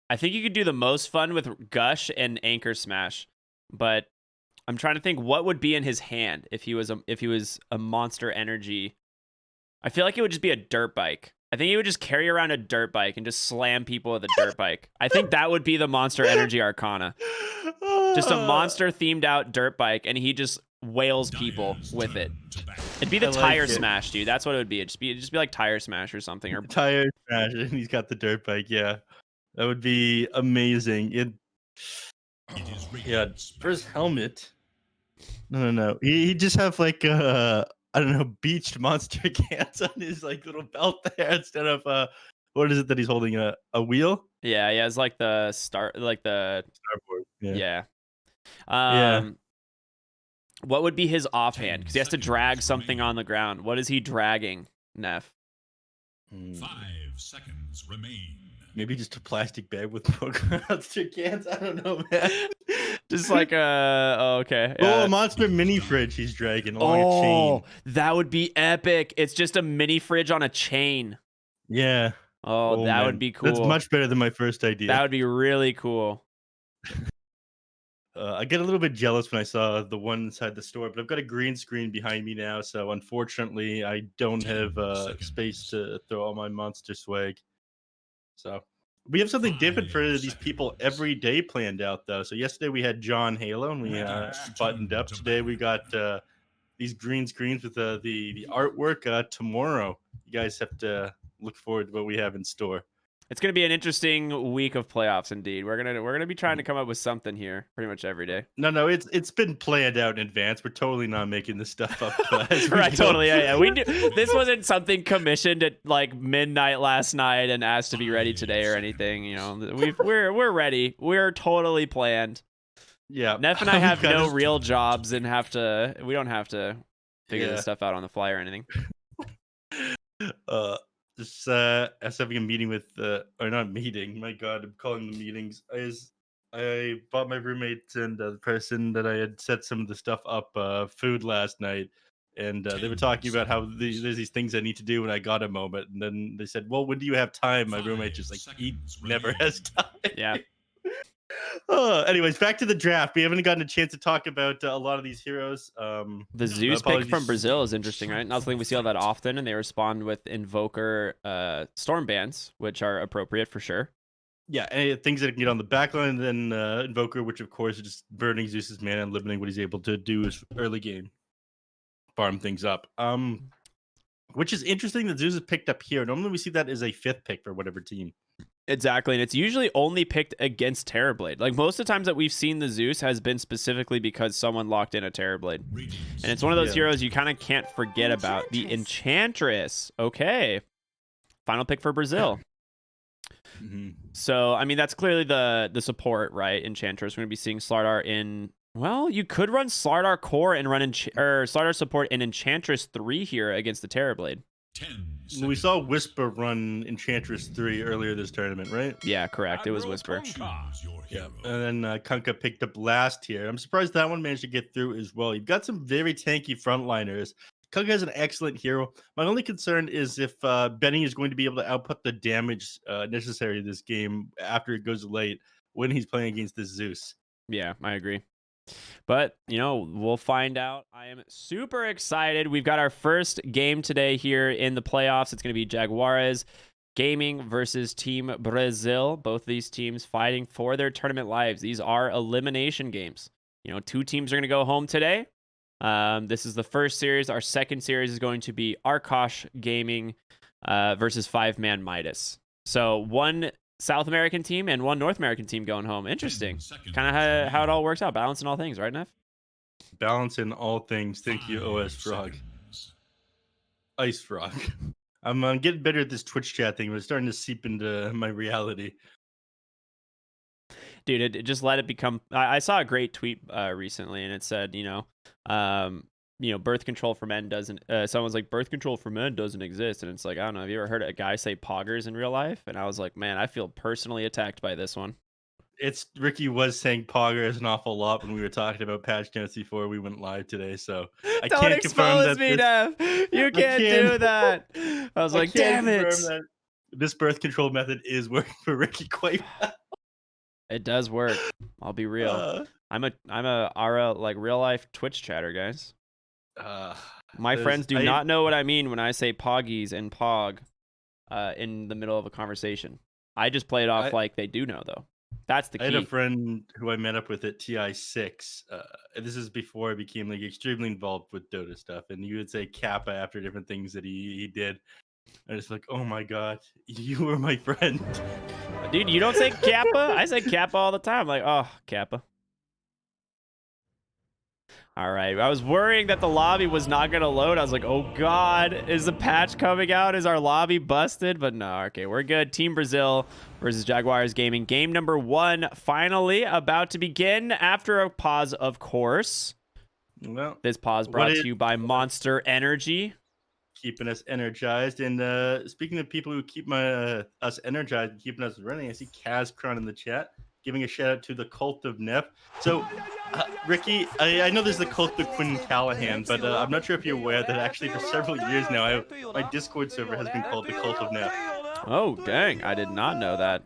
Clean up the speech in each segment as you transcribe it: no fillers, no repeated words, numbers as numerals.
I think you could do the most fun with Gush and Anchor Smash, but I'm trying to think what would be in his hand if he was a Monster Energy. I feel like it would just be a dirt bike. I think he would just carry around a dirt bike and just slam people with a dirt bike. I think that would be the Monster Energy Arcana. Just a monster themed out dirt bike, and he just wails people with it. It'd be the tire smash, dude. That's what it would be. It'd just be like tire smash or something. Or tire smash, and he's got the dirt bike. Yeah, that would be amazing. Yeah, for his helmet. No. He just have like I don't know, beached monster cans on his like little belt there instead of what is it that he's holding, a wheel? Yeah, it's like the Starboard. Yeah. Yeah. What would be his offhand? Because he has to drag something on the ground. What is he dragging, Neph? 5 seconds remain. Maybe just a plastic bag with monster cans. I don't know, man. Just like okay. Oh, a monster mini fridge he's dragging along a chain. That would be epic. It's just a mini fridge on a chain. Yeah. Oh, that would be cool. That's much better than my first idea. That would be really cool. I get a little bit jealous when I saw the one inside the store, but I've got a green screen behind me now, so unfortunately I don't have space to throw all my monster swag. So we have something different for these people every day planned out, though. So yesterday we had John Halo, and we buttoned up. Today we got these green screens with the artwork. Tomorrow, you guys have to look forward to what we have in store. It's gonna be an interesting week of playoffs, indeed. We're gonna be trying to come up with something here pretty much every day. No, it's been planned out in advance. We're totally not making this stuff up. Right, totally. Yeah. We do. This wasn't something commissioned at like midnight last night and asked to be ready today or anything. You know, we're ready. We're totally planned. Yeah, Neph and I have no real jobs and we don't have to figure this stuff out on the fly or anything. Just as having a meeting with or not meeting, my god, I'm calling them meetings. I bought my roommate and the person that I had set some of the stuff up food last night, and they were talking about how there's these things I need to do when I got a moment, and then they said, well, when do you have time? My roommate just like, he never has time. Yeah. Anyways, back to the draft. We haven't gotten a chance to talk about a lot of these heroes. The Zeus pick from Brazil is interesting, right? Not something we see all that often, and they respond with Invoker Storm Bands, which are appropriate for sure. Yeah, and things that can get on the backline, and then Invoker, which of course is just burning Zeus's mana and limiting what he's able to do is early game farm things up. Which is interesting that Zeus is picked up here. Normally we see that as a 5th pick for whatever team. Exactly, and it's usually only picked against Terrorblade. Like most of the times that we've seen the Zeus has been specifically because someone locked in a Terrorblade. And it's one of those heroes you kind of can't forget about. The Enchantress. Okay. Final pick for Brazil. So, I mean, that's clearly the support, right? Enchantress. We're going to be seeing Slardar in... Well, you could run Slardar Core and run Slardar support in Enchantress 3 here against the Terrorblade. We saw Whisper run Enchantress 3 earlier this tournament, right? Yeah, correct. It was Whisper. Yeah. And then Kunkka picked up last here. I'm surprised that one managed to get through as well. You've got some very tanky frontliners. Kunkka is an excellent hero. My only concern is if Benny is going to be able to output the damage necessary to this game after it goes late when he's playing against this Zeus. Yeah, I agree. But, you know, we'll find out. I am super excited. We've got our first game today here in the playoffs. It's going to be Jaguares Gaming versus Team Brasil. Both these teams fighting for their tournament lives. These are elimination games. You know, 2 teams are going to go home today. This is the first series. Our second series is going to be Arkosh Gaming versus 5-Man Midas. So 1 South American team and 1 North American team going home. Interesting. Kind of how it all works out. Balancing all things, right, Neph? Balancing all things. Thank you, OS Frog. Ice Frog. I'm getting better at this Twitch chat thing, but it's starting to seep into my reality. Dude, it just let it become... I saw a great tweet recently, and it said, you know, birth control for men doesn't... someone's like, birth control for men doesn't exist. And it's like, I don't know, have you ever heard a guy say poggers in real life? And I was like, man, I feel personally attacked by this one. Ricky was saying poggers an awful lot when we were talking about patch notes before we went live today, so I can't confirm that Neph. You can't do that. I was like, damn it. This birth control method is working for Ricky quite well. It does work. I'll be real. I'm a Ara like real life Twitch chatter, guys. My friends do not know what I mean when I say poggies and pog in the middle of a conversation. I just play it off like they do know, though. That's the key. I had a friend who I met up with at TI6. This is before I became like extremely involved with Dota stuff, and he would say Kappa after different things that he did. I was like, oh my god, you were my friend. Dude, you don't say Kappa? I say Kappa all the time. Like, oh, Kappa. All right. I was worrying that the lobby was not going to load. I was like, oh, God. Is the patch coming out? Is our lobby busted? But no. Okay, we're good. Team Brazil versus Jaguares Gaming. Game number 1 finally about to begin after a pause, of course. Well, this pause brought to you by Monster Energy. Keeping us energized. And speaking of people who keep us energized and keeping us running, I see Kaz Kron in the chat giving a shout out to the Cult of Neph. So, Ricky, I know there's the Cult of Quinn Callahan, but I'm not sure if you're aware that actually for several years now, my Discord server has been called the Cult of Neph. Oh, dang. I did not know that.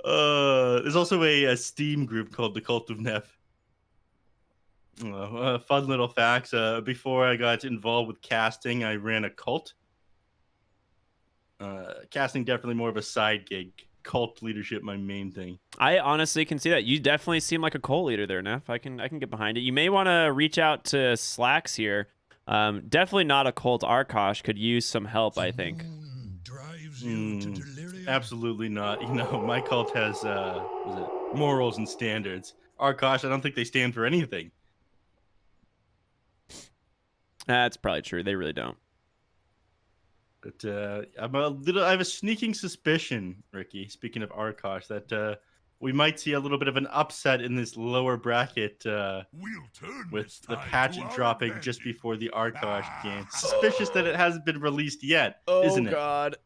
There's also a Steam group called the Cult of Neph. Fun little facts. Before I got involved with casting, I ran a cult. Casting definitely more of a side gig. Cult leadership, my main thing. I honestly can see that. You definitely seem like a cult leader there, Neph. I can get behind it. You may want to reach out to Slacks here. Definitely not a cult. Arkosh could use some help, I think. Absolutely not. You know, my cult has morals and standards. Arkosh, I don't think they stand for anything. That's probably true. They really don't. But I have a sneaking suspicion, Ricky, speaking of Arkosh, that we might see a little bit of an upset in this lower bracket with the patch dropping just before the Arkosh game. Suspicious that it hasn't been released yet, isn't it? Oh, God.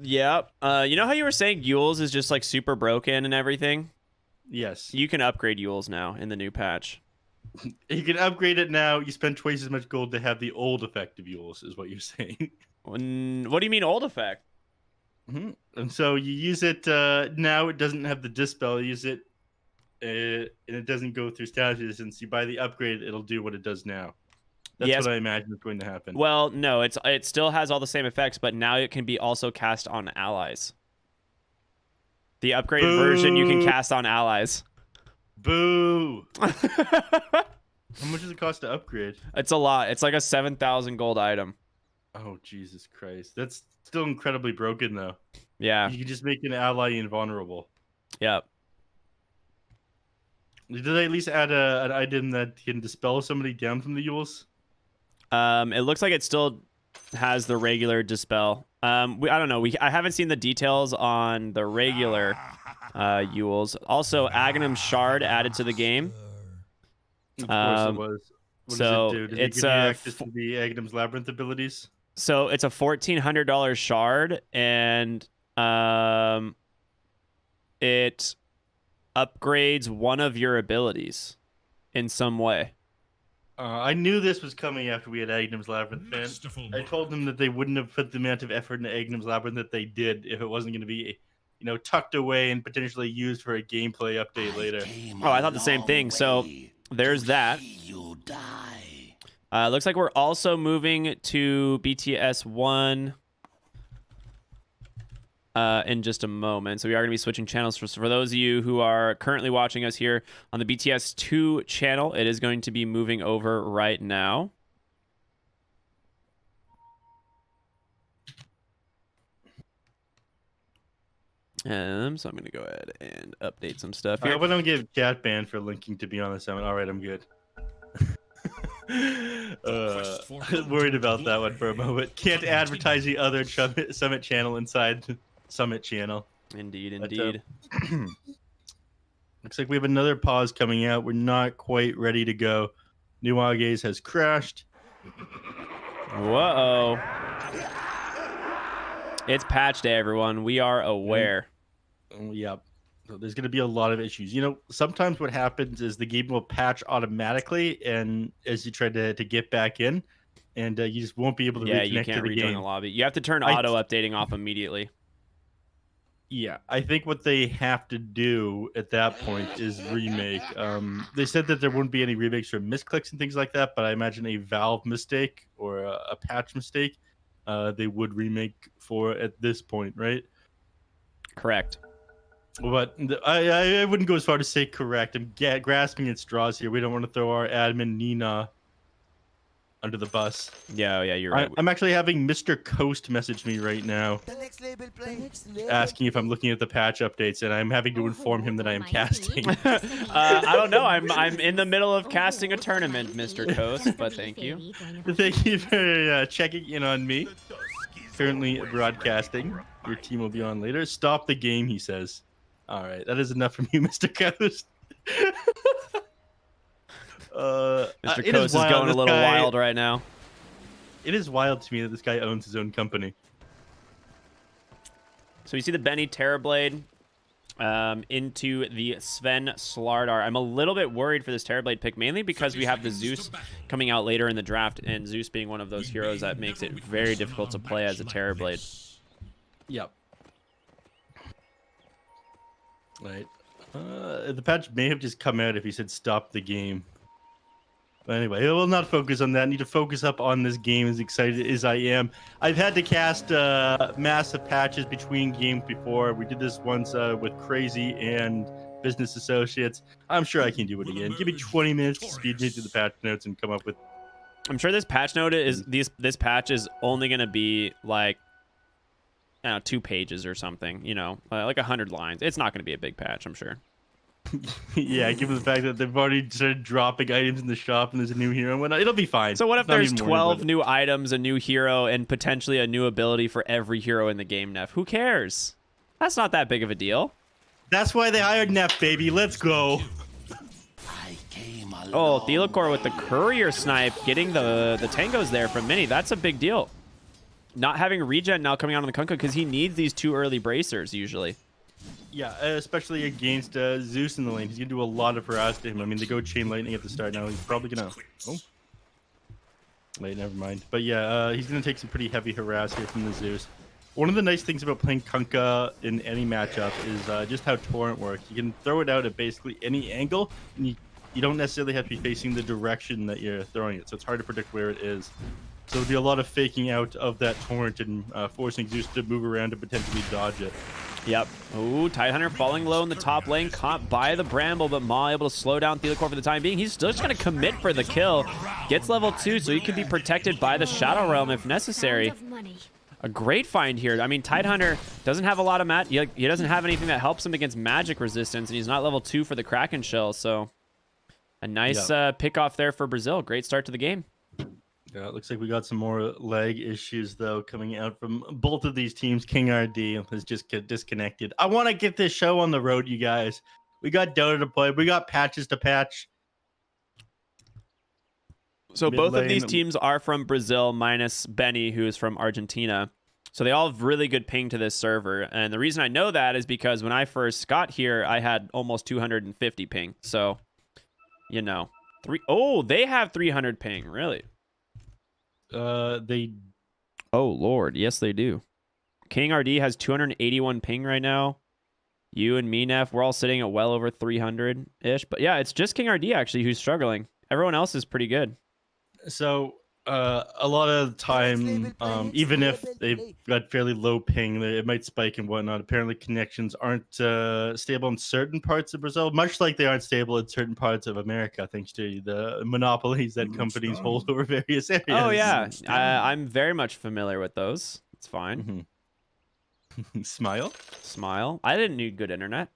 Yep. You know how you were saying Yules is just like super broken and everything? Yes. You can upgrade Yules now in the new patch. You can upgrade it now. You spend twice as much gold to have the old effect of Yules, is what you're saying. What do you mean old effect? Mm-hmm. And so you use it now. It doesn't have the dispel. You use it, and it doesn't go through statuses. And so you buy the upgrade, it'll do what it does now. That's what I imagine is going to happen. Well, no, it still has all the same effects, but now it can be also cast on allies. The upgraded version you can cast on allies. Boo! How much does it cost to upgrade? It's a lot. It's like a 7,000 gold item. Oh, Jesus Christ. That's still incredibly broken, though. Yeah. You can just make an ally invulnerable. Yep. Did they at least add an item that can dispel somebody down from the Yules? It looks like it still has the regular dispel. I don't know. I haven't seen the details on the regular Yules. Also, Aghanim Shard added to the game. Of course it was. What does it do? Did it's it give you access to the Aghanim's Labyrinth abilities? So it's a $1,400 shard, and it upgrades one of your abilities in some way. I knew this was coming after we had Aghanim's Labyrinth. I told them that they wouldn't have put the amount of effort into Aghanim's Labyrinth that they did if it wasn't going to be, tucked away and potentially used for a gameplay update later. Oh, I thought the same thing. So there's that. Looks like we're also moving to BTS 1 in just a moment. So we are going to be switching channels. For those of you who are currently watching us here on the BTS 2 channel, it is going to be moving over right now. So I'm going to go ahead and update some stuff here. I hope I don't get chat banned for linking to be on the summit. All right, I'm good. Worried about that one for a moment. Can't advertise the other Summit channel inside the Summit channel. Indeed. Looks like we have another pause coming out. We're not quite ready to go. New Agaze has crashed. Whoa. It's patch day, everyone. We are aware. Yep. So there's going to be a lot of issues. Sometimes what happens is the game will patch automatically, and as you try to get back in, and you just won't be able to reconnect to the game. rejoin the lobby. You have to turn auto updating off immediately. Yeah, I think what they have to do at that point is remake. They said that there wouldn't be any remakes for misclicks and things like that, but I imagine a Valve mistake or a patch mistake, they would remake for at this point, right? Correct. But I wouldn't go as far to say correct. I'm grasping at straws here. We don't want to throw our admin Nina under the bus. Yeah, yeah, you're right. I'm actually having Mr. Coast message me right now, asking if I'm looking at the patch updates, and I'm having to inform him that I am casting. I don't know. I'm in the middle of casting a tournament, Mr. Coast, but thank you. Thank you for checking in on me. Currently broadcasting. Your team will be on later. Stop the game, he says. All right, that is enough from you, Mr. Coast. Mr. Coast is going a little wild right now. It is wild to me that this guy owns his own company. So you see the Benny Terrorblade into the Sven Slardar. I'm a little bit worried for this Terrorblade pick, mainly because we have the Zeus coming out later in the draft, and Zeus being one of those heroes that makes it very difficult to play as a Terrorblade. Yep. Right. The patch may have just come out if he said stop the game. But anyway, I will not focus on that. I need to focus up on this game, as excited as I am. I've had to cast massive patches between games before. We did this once with Crazy and Business Associates. I'm sure I can do it again. Give me 20 minutes to speed me through the patch notes and come up with... I'm sure this patch note is... This patch is only going to be like... I don't know, 2 pages or something, you know, like 100 lines. It's not going to be a big patch, I'm sure. Yeah, given the fact that they've already started dropping items in the shop and there's a new hero and whatnot, it'll be fine. So what if there's 12 new items, a new hero, and potentially a new ability for every hero in the game, Neph? Who cares? That's not that big of a deal. That's why they hired Neph, baby. Let's go. Oh, Thelacor with the courier snipe, getting the tangos there from Mini. That's a big deal. Not having regen now coming out on the Kunkka because he needs these 2 early bracers usually. Yeah, especially against Zeus in the lane. He's going to do a lot of harass to him. I mean, they go Chain Lightning at the start now. He's probably going to... Oh. Wait, never mind. But yeah, he's going to take some pretty heavy harass here from the Zeus. One of the nice things about playing Kunkka in any matchup is just how Torrent works. You can throw it out at basically any angle, and you don't necessarily have to be facing the direction that you're throwing it, so it's hard to predict where it is. So there'll be a lot of faking out of that Torrent and forcing Zeus to move around and potentially dodge it. Yep. Ooh, Tidehunter falling low in the top lane, caught by the Bramble, but Maw able to slow down Thelacor for the time being. He's still just going to commit for the kill. Gets level 2, so he can be protected by the Shadow Realm if necessary. A great find here. I mean, Tidehunter doesn't have a lot of he doesn't have anything that helps him against magic resistance, and he's not level 2 for the Kraken Shell, so a nice pick off there for Brasil. Great start to the game. Yeah, it looks like we got some more lag issues, though, coming out from both of these teams. King RD has just get disconnected. I want to get this show on the road, you guys. We got Dota to play. We got patches to patch. So both of these teams are from Brazil, minus Benny, who is from Argentina. So they all have really good ping to this server. And the reason I know that is because when I first got here, I had almost 250 ping. So, you know. They have 300 ping, really? They... Oh, Lord. Yes, they do. King RD has 281 ping right now. You and me, Neph, we're all sitting at well over 300-ish. But yeah, it's just King RD, actually, who's struggling. Everyone else is pretty good. So, a lot of the time, even if they've got fairly low ping, it might spike and whatnot. Apparently, connections aren't stable in certain parts of Brazil, much like they aren't stable in certain parts of America, thanks to the monopolies that companies hold over various areas. Oh, yeah. I'm very much familiar with those. It's fine. Mm-hmm. Smile. I didn't need good internet.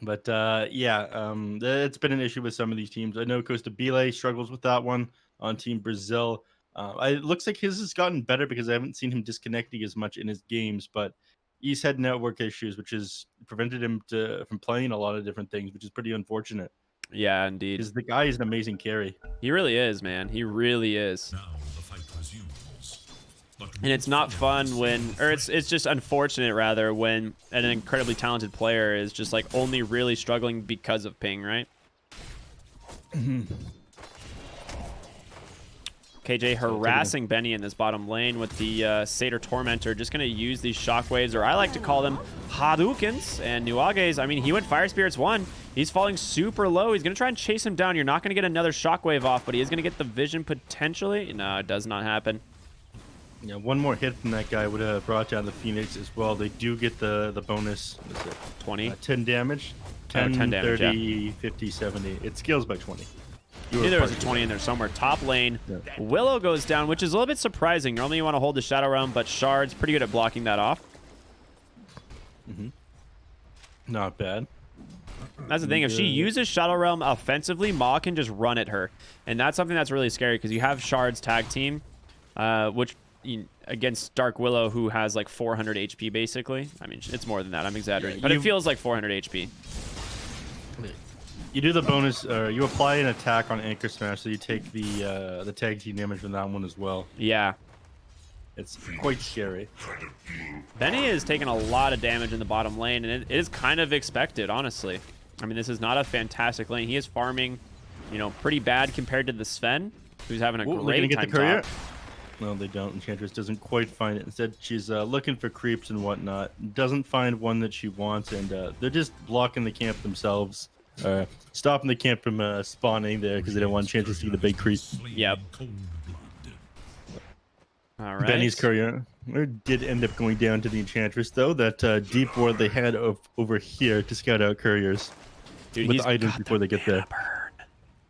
But it's been an issue with some of these teams. I know Costa Bile struggles with that one on Team Brazil. It looks like his has gotten better because I haven't seen him disconnecting as much in his games, but he's had network issues, which has prevented him from playing a lot of different things, which is pretty unfortunate. Yeah, indeed. Because the guy is an amazing carry. He really is, man. He really is. Now the fight resumes. And it's not fun it's just unfortunate, rather, when an incredibly talented player is just like only really struggling because of ping, right? KJ harassing Benny in this bottom lane with the Satyr Tormentor. Just going to use these shockwaves, or I like to call them Hadoukens. And Nuage's, I mean, he went Fire Spirits 1. He's falling super low. He's going to try and chase him down. You're not going to get another shockwave off, but he is going to get the vision potentially. No, it does not happen. Yeah, one more hit from that guy would have brought down the Phoenix as well. They do get the bonus. What's it? 20. 10 damage. 10, 10 damage, 30, yeah. 50, 70. It scales by 20. There was a 20 in there somewhere. Top lane, yeah. Willow goes down, which is a little bit surprising. Normally you want to hold the Shadow Realm, but Shard's pretty good at blocking that off. Not bad. That's the thing. If she uses Shadow Realm offensively, Ma can just run at her. And that's something that's really scary because you have Shard's tag team, which against Dark Willow, who has like 400 HP basically. I mean, it's more than that. I'm exaggerating. But it feels like 400 HP. You do the bonus, you apply an attack on Anchor Smash, so you take the tag team damage from that one as well. Yeah. It's quite scary. Benny is taking a lot of damage in the bottom lane, and it is kind of expected, honestly. I mean, this is not a fantastic lane. He is farming, you know, pretty bad compared to the Sven, who's having a great time top. No, they don't. Enchantress doesn't quite find it. Instead, she's looking for creeps and whatnot. Doesn't find one that she wants, and they're just blocking the camp themselves. Stopping the camp from spawning there because they don't want Enchantress to get the big creep. Yep. All right. Benny's courier did end up going down to the Enchantress, though. That deep ward they had over here to scout out couriers. Dude, with items before they get there.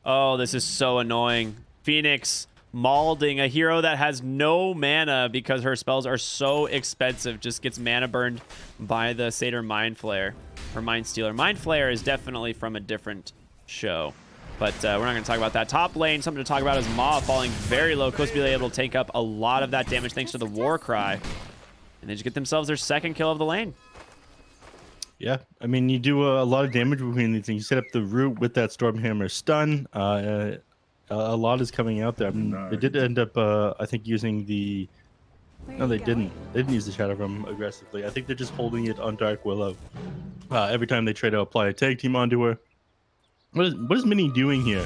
Oh, this is so annoying. Phoenix mauling a hero that has no mana because her spells are so expensive. Just gets mana burned by the Satyr Mind Flayer or Mind Stealer. Mind Flayer is definitely from a different show, but we're not going to talk about that. Top lane, something to talk about is Ma falling very low. Close to being able to take up a lot of that damage thanks to the War Cry, and they just get themselves their second kill of the lane. Yeah, I mean, you do a lot of damage between these things. You set up the root with that Stormhammer stun. A lot is coming out there. I mean, they did end up, I think, using the... No, they didn't. They didn't use the Shadow Realm aggressively. I think they're just holding it on Dark Willow. Every time they try to apply a tag team onto her. What is Minnie doing here?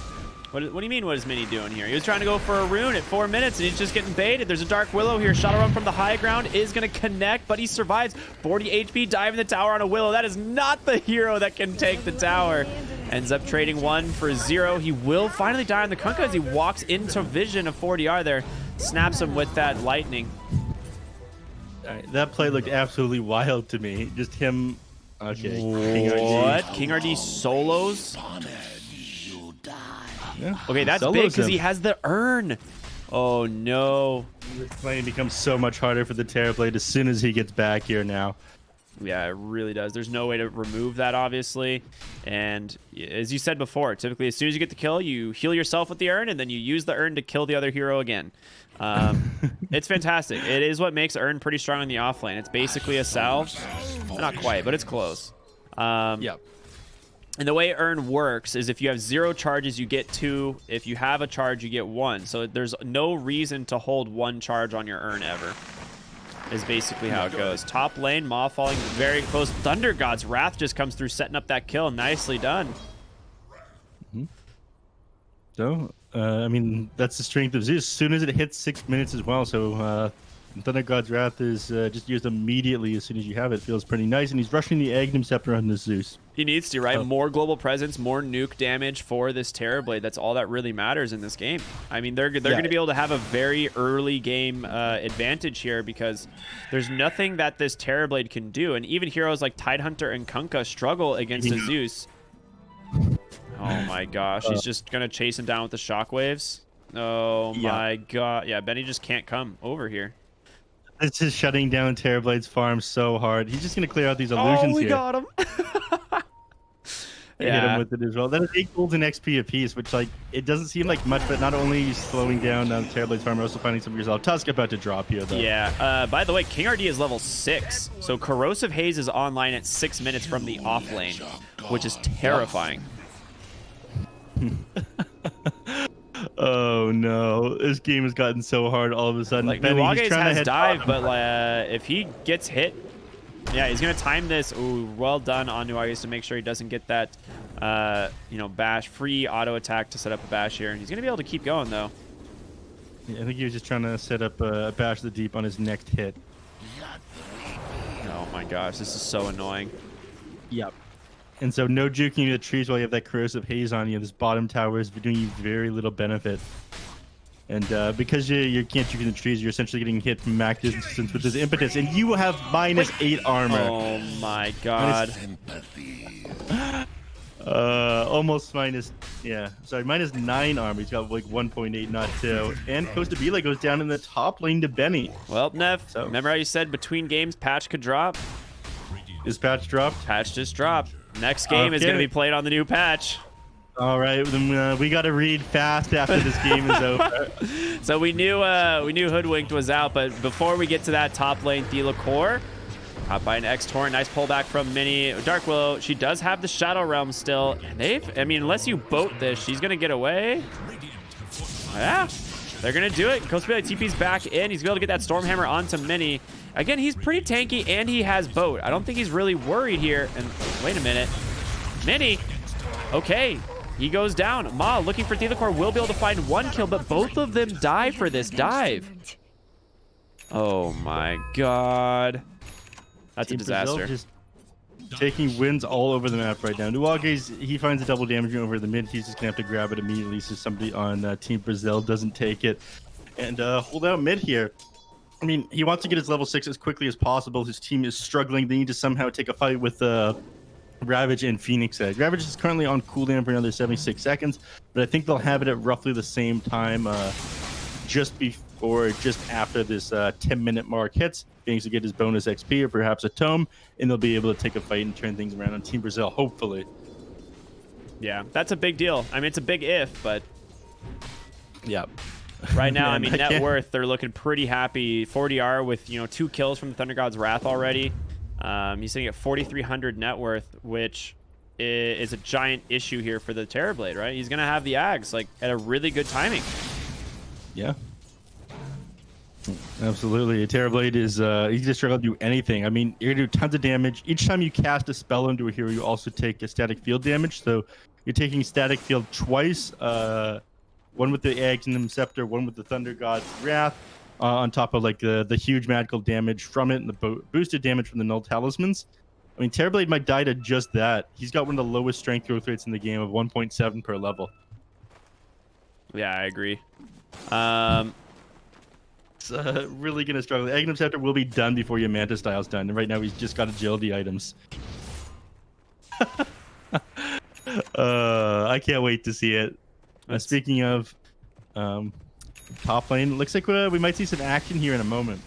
What do you mean, what is Minnie doing here? He was trying to go for a rune at 4 minutes, and he's just getting baited. There's a Dark Willow here. Shadow Run from the high ground is going to connect, but he survives. 40 HP, dive in the tower on a Willow. That is not the hero that can take the tower. Ends up trading 1 for 0. He will finally die on the Kunkka as he walks into vision of 40R there. Snaps him with that lightning. All right, that play looked absolutely wild to me. Just him... Okay. What? King RD solos? Yeah, okay, that's big because he has the urn. Oh, no. This plane becomes so much harder for the Terrorblade as soon as he gets back here now. Yeah, it really does. There's no way to remove that, obviously. And as you said before, typically as soon as you get the kill, you heal yourself with the urn, and then you use the urn to kill the other hero again. It's fantastic. It is what makes urn pretty strong in the offlane. It's basically a salve. Not quite, but it's close. Yep. And the way urn works is if you have 0 charges, you get 2. If you have a charge, you get 1. So there's no reason to hold 1 charge on your urn ever. Is basically how it goes. Top lane, Ma falling very close. Thunder God's Wrath just comes through, setting up that kill. Nicely done. So, I mean, that's the strength of Zeus. As soon as it hits 6 minutes as well. So, Thunder God's Wrath is just used immediately as soon as you have it. It feels pretty nice. And he's rushing the Aghanim Scepter on this Zeus. He needs to, right? More global presence, more nuke damage for this Terrorblade. That's all that really matters in this game. I mean, they're going to be able to have a very early game advantage here because there's nothing that this Terrorblade can do. And even heroes like Tidehunter and Kunkka struggle against a Zeus. Oh my gosh, he's just going to chase him down with the shockwaves. Oh my god. Yeah, Benny just can't come over here. This is shutting down Terrorblade's farm so hard. He's just going to clear out these illusions here. Oh, we got him. Hit him with it as well. That is 8 gold in XP apiece, which, like, it doesn't seem like much, but not only are you slowing down Terrorblade's farm, you're also finding some of yourself. Tusk about to drop here, though. Yeah. By the way, King RD is level 6, so Corrosive Haze is online at 6 minutes from the off lane, which is terrifying. Oh no, this game has gotten so hard all of a sudden. Like, Nuage's has dive, but if he gets hit, yeah, he's gonna time this. Ooh, well done on Nuage's to make sure he doesn't get that, bash free auto attack to set up a bash here. And he's gonna be able to keep going though. Yeah, I think he was just trying to set up a Bash the Deep on his next hit. Oh my gosh, this is so annoying. Yep. And so no juking the trees while you have that corrosive haze on you. This bottom tower is doing you very little benefit. And because you can't juke in the trees, you're essentially getting hit from max distance with this impetus. And you have -8 armor. Oh my god. Almost -9 armor. He's got like 1.8, not 2. And Costa Bila goes down in the top lane to Benny. Well, Neph, remember how you said between games patch could drop? Is patch dropped? Patch just dropped. Next game is going to be played on the new patch. All right, then we got to read fast after this game is over. So we knew Hoodwinked was out, but before we get to that top lane, Thelacore, caught by an X-Torrent. Nice pullback from Mini. Dark Willow, she does have the Shadow Realm still. And I mean, unless you boat this, she's going to get away. Yeah, they're going to do it. Costa TP's back in. He's going to be able to get that Stormhammer onto Mini. Again, he's pretty tanky, and he has boat. I don't think he's really worried here. And wait a minute. Mini. Okay. He goes down. Ma looking for Thelacore, will be able to find 1 kill, but both of them die for this dive. Oh my god. That's a disaster. Brazil just taking wins all over the map right now. Nuage's, he finds a double damage over the mid. He's just going to have to grab it immediately so somebody on Team Brazil doesn't take it. And hold out mid here. I mean, he wants to get his level 6 as quickly as possible. His team is struggling. They need to somehow take a fight with Ravage and Phoenix Edge. Ravage is currently on cooldown for another 76 seconds, but I think they'll have it at roughly the same time just before, just after this 10-minute mark hits. Phoenix will get his bonus XP or perhaps a tome, and they'll be able to take a fight and turn things around on Team Brazil, hopefully. Yeah, that's a big deal. I mean, it's a big if, but yeah. Right now, I mean, net worth, they're looking pretty happy. 40R with, 2 kills from the Thunder God's Wrath already. He's sitting at 4,300 net worth, which is a giant issue here for the Terrorblade, right? He's going to have the Ags, like, at a really good timing. Yeah. Absolutely. A Terrorblade is, he just struggle to do anything. I mean, you're going to do tons of damage. Each time you cast a spell into a hero, you also take a static field damage. So you're taking static field twice, one with the Eggs and the Scepter, one with the Thunder God's Wrath. On top of like the huge magical damage from it and the boosted damage from the null talismans. I mean, Terrorblade might die to just that. He's got one of the lowest strength growth rates in the game of 1.7 per level. Yeah, I agree. It's really going to struggle. The Aghanim Scepter will be done before your Manta Style's done. And right now he's just got agility items. I can't wait to see it. Speaking of... top lane, looks like we might see some action here in a moment.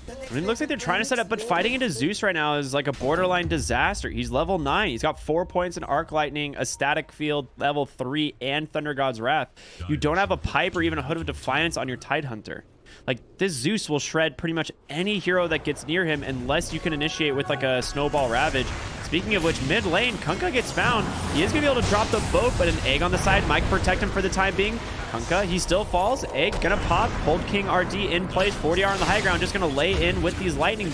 I mean, it looks like they're trying to set up, but fighting into Zeus right now is like a borderline disaster. He's level 9. He's got 4 points in Arc Lightning, a static field, level 3, and Thunder God's Wrath. You don't have a pipe or even a Hood of Defiance on your Tidehunter. Like, this Zeus will shred pretty much any hero that gets near him unless you can initiate with like a Snowball Ravage. Speaking of which, mid lane, Kunkka gets found. He is going to be able to drop the boat, but an egg on the side might protect him for the time being. Kunkka, he still falls. Egg gonna pop. Hold King RD in place. 40R on the high ground, just gonna lay in with these lightnings,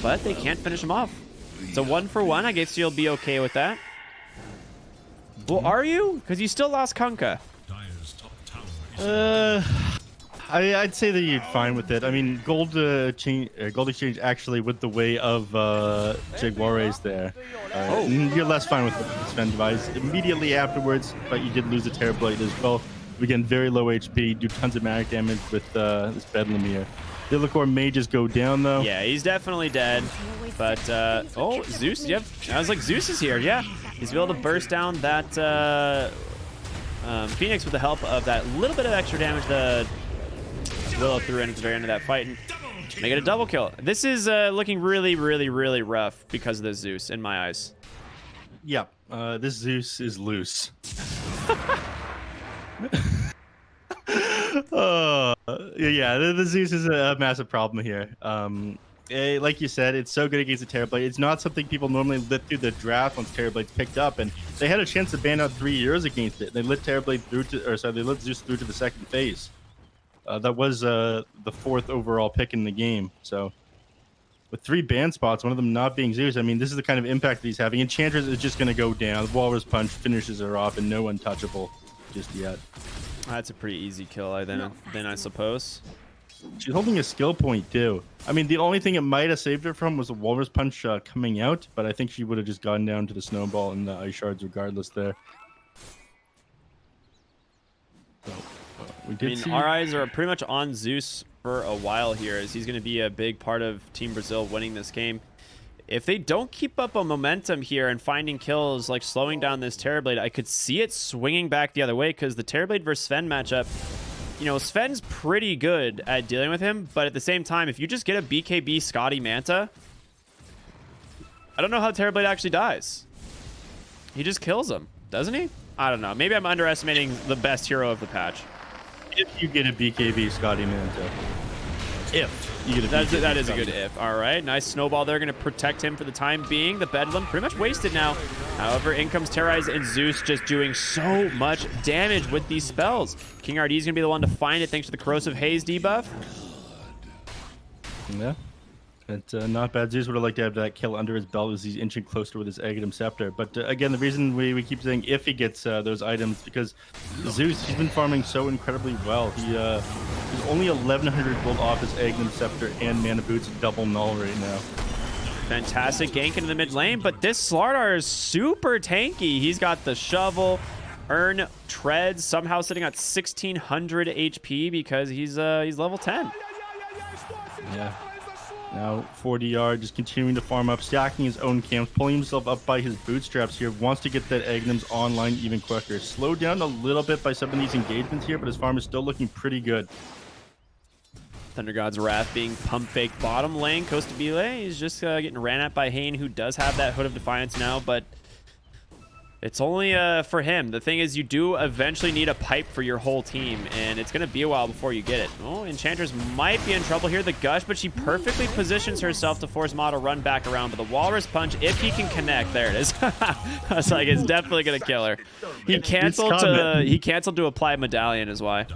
but they can't finish him off. So 1-for-1, I guess you'll be okay with that. Well, are you? Because you still lost Kunkka. I'd say that you're fine with it. I mean, gold exchange actually went the way of Jaguares there. You're less fine with the spend device immediately afterwards, but you did lose the Terrorblade as well. Again, very low HP, do tons of magic damage with this Bedlam here. Thelacore may just go down though. Yeah, he's definitely dead. But oh, Zeus. Yep, I was like, Zeus is here. Yeah, he's able to burst down that Phoenix with the help of that little bit of extra damage the Willow threw in at the very end of that fight and make it a double kill. This is looking really, really, really rough because of the Zeus in my eyes. Yep, this Zeus is loose. Yeah, the Zeus is a massive problem here. Like you said, it's so good against the Terrorblade. It's not something people normally lit through the draft once Terrorblade's picked up, and they had a chance to ban out 3 years against it. They lit Terrorblade through to, or sorry, they lit Zeus through to the second phase. That was the 4th overall pick in the game. So with 3 ban spots, one of them not being Zeus, I mean, this is the kind of impact that he's having. Enchantress is just going to go down. The Walrus Punch finishes her off, and no untouchable just yet. That's a pretty easy kill, I suppose. She's holding a skill point too. I mean, the only thing it might have saved her from was a Walrus Punch coming out, but I think she would have just gone down to the Snowball and the Ice Shards regardless there. So, we did see... our eyes are pretty much on Zeus for a while here, as he's going to be a big part of Team Brazil winning this game. If they don't keep up a momentum here and finding kills, like slowing down this Terrorblade, I could see it swinging back the other way, because the Terrorblade versus Sven matchup, you know, Sven's pretty good at dealing with him, but at the same time, if you just get a BKB Scotty Manta, I don't know how Terrorblade actually dies. He just kills him, doesn't he? I don't know. Maybe I'm underestimating the best hero of the patch. If you get a BKB Scotty Manta. If you get a BKB That is a Scotty good if. All right, nice snowball there. Going to protect him for the time being. The Bedlam pretty much wasted now. However, in comes Terrorize and Zeus just doing so much damage with these spells. King RD is going to be the one to find it thanks to the Corrosive Haze debuff. Yeah. It's not bad. Zeus would have liked to have that kill under his belt as he's inching closer with his Aghanim Scepter. But again, the reason we keep saying if he gets those items, because Zeus, he's been farming so incredibly well. He's only 1,100 gold off his Aghanim Scepter and Mana Boots double null right now. Fantastic gank into the mid lane, but this Slardar is super tanky. He's got the shovel, Earn Treads, somehow sitting at 1,600 HP because he's level 10. Yeah. Now 40R just continuing to farm up, stacking his own camps, pulling himself up by his bootstraps here. Wants to get that Aghanims online even quicker. Slowed down a little bit by some of these engagements here, but his farm is still looking pretty good. Thunder God's Wrath being pump fake bottom lane. Costa Bile is just getting ran at by Hane, who does have that Hood of Defiance now, but it's only for him. The thing is, you do eventually need a pipe for your whole team, and it's going to be a while before you get it. Oh, Enchantress might be in trouble here. The Gush, but she perfectly positions herself to force Ma to run back around. But the Walrus Punch, if he can connect, there it is. I was like, it's definitely going to kill her. He canceled to apply Medallion is why.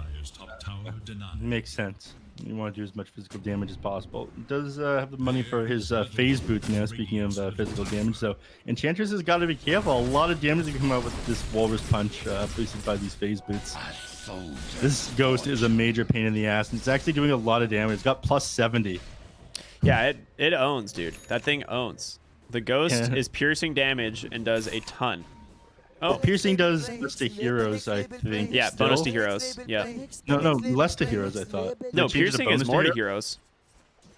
Makes sense. You want to do as much physical damage as possible. Does have the money for his phase boots now, speaking of physical damage. So Enchantress has got to be careful. A lot of damage to come out with this Walrus Punch boosted by these phase boots. This Ghost is a major pain in the ass, and it's actually doing a lot of damage. It's got plus 70. Yeah, it owns, dude. That thing owns. The Ghost is piercing damage and does a ton. Oh, piercing does less to heroes, I think. Yeah, still. bonus to heroes. Yeah. No, less to heroes, I thought. No, piercing is more to heroes.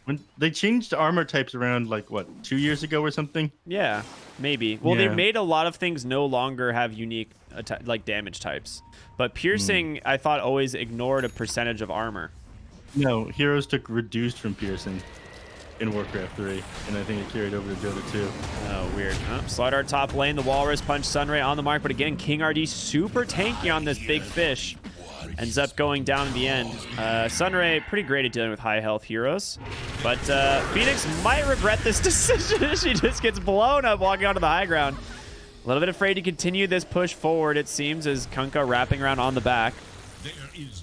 When they changed armor types around, like, what, 2 years ago or something? Yeah, maybe. Well, Yeah. they made a lot of things no longer have unique like damage types. But piercing, I thought, always ignored a percentage of armor. No, heroes took reduced from piercing in Warcraft 3, and I think it carried over to Dota 2. Oh, weird. Slardar top lane, the Walrus Punch, Sunray on the mark, but again, King RD super tanky on this big fish. Ends up going down in the end. Sunray, pretty great at dealing with high health heroes, but Phoenix might regret this decision. She just gets blown up walking onto the high ground. A little bit afraid to continue this push forward, it seems, as Kunkka wrapping around on the back.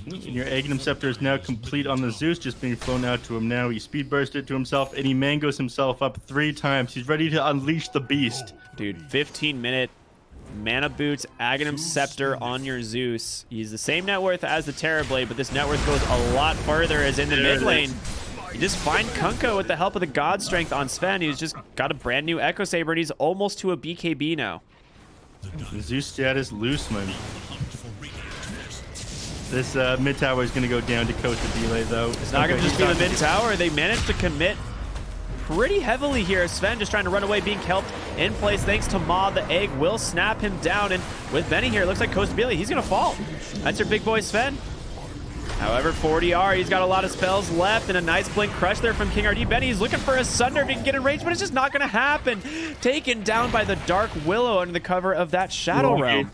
And your Aghanim Scepter is now complete on the Zeus, just being flown out to him now. He speed bursted to himself, and he mangoes himself up 3 times. He's ready to unleash the beast. Dude, 15-minute Mana Boots, Aghanim Scepter on your Zeus. He's the same net worth as the Terrorblade, but this net worth goes a lot further, as in the mid lane. You just find Kunkka with the help of the God Strength on Sven. He's just got a brand new Echo Saber, and he's almost to a BKB now. The Zeus status loose, man. This mid tower is going to go down to Costa Delay, though. It's not going to just be the mid tower. They managed to commit pretty heavily here. Sven just trying to run away, being helped in place thanks to Ma. The egg will snap him down, and with Benny here, it looks like Costa Delay, he's going to fall. That's your big boy, Sven. However, 40R, he's got a lot of spells left, and a nice blink crush there from King RD. Benny is looking for a Sunder if he can get in range, but it's just not going to happen. Taken down by the Dark Willow under the cover of that Shadow Realm.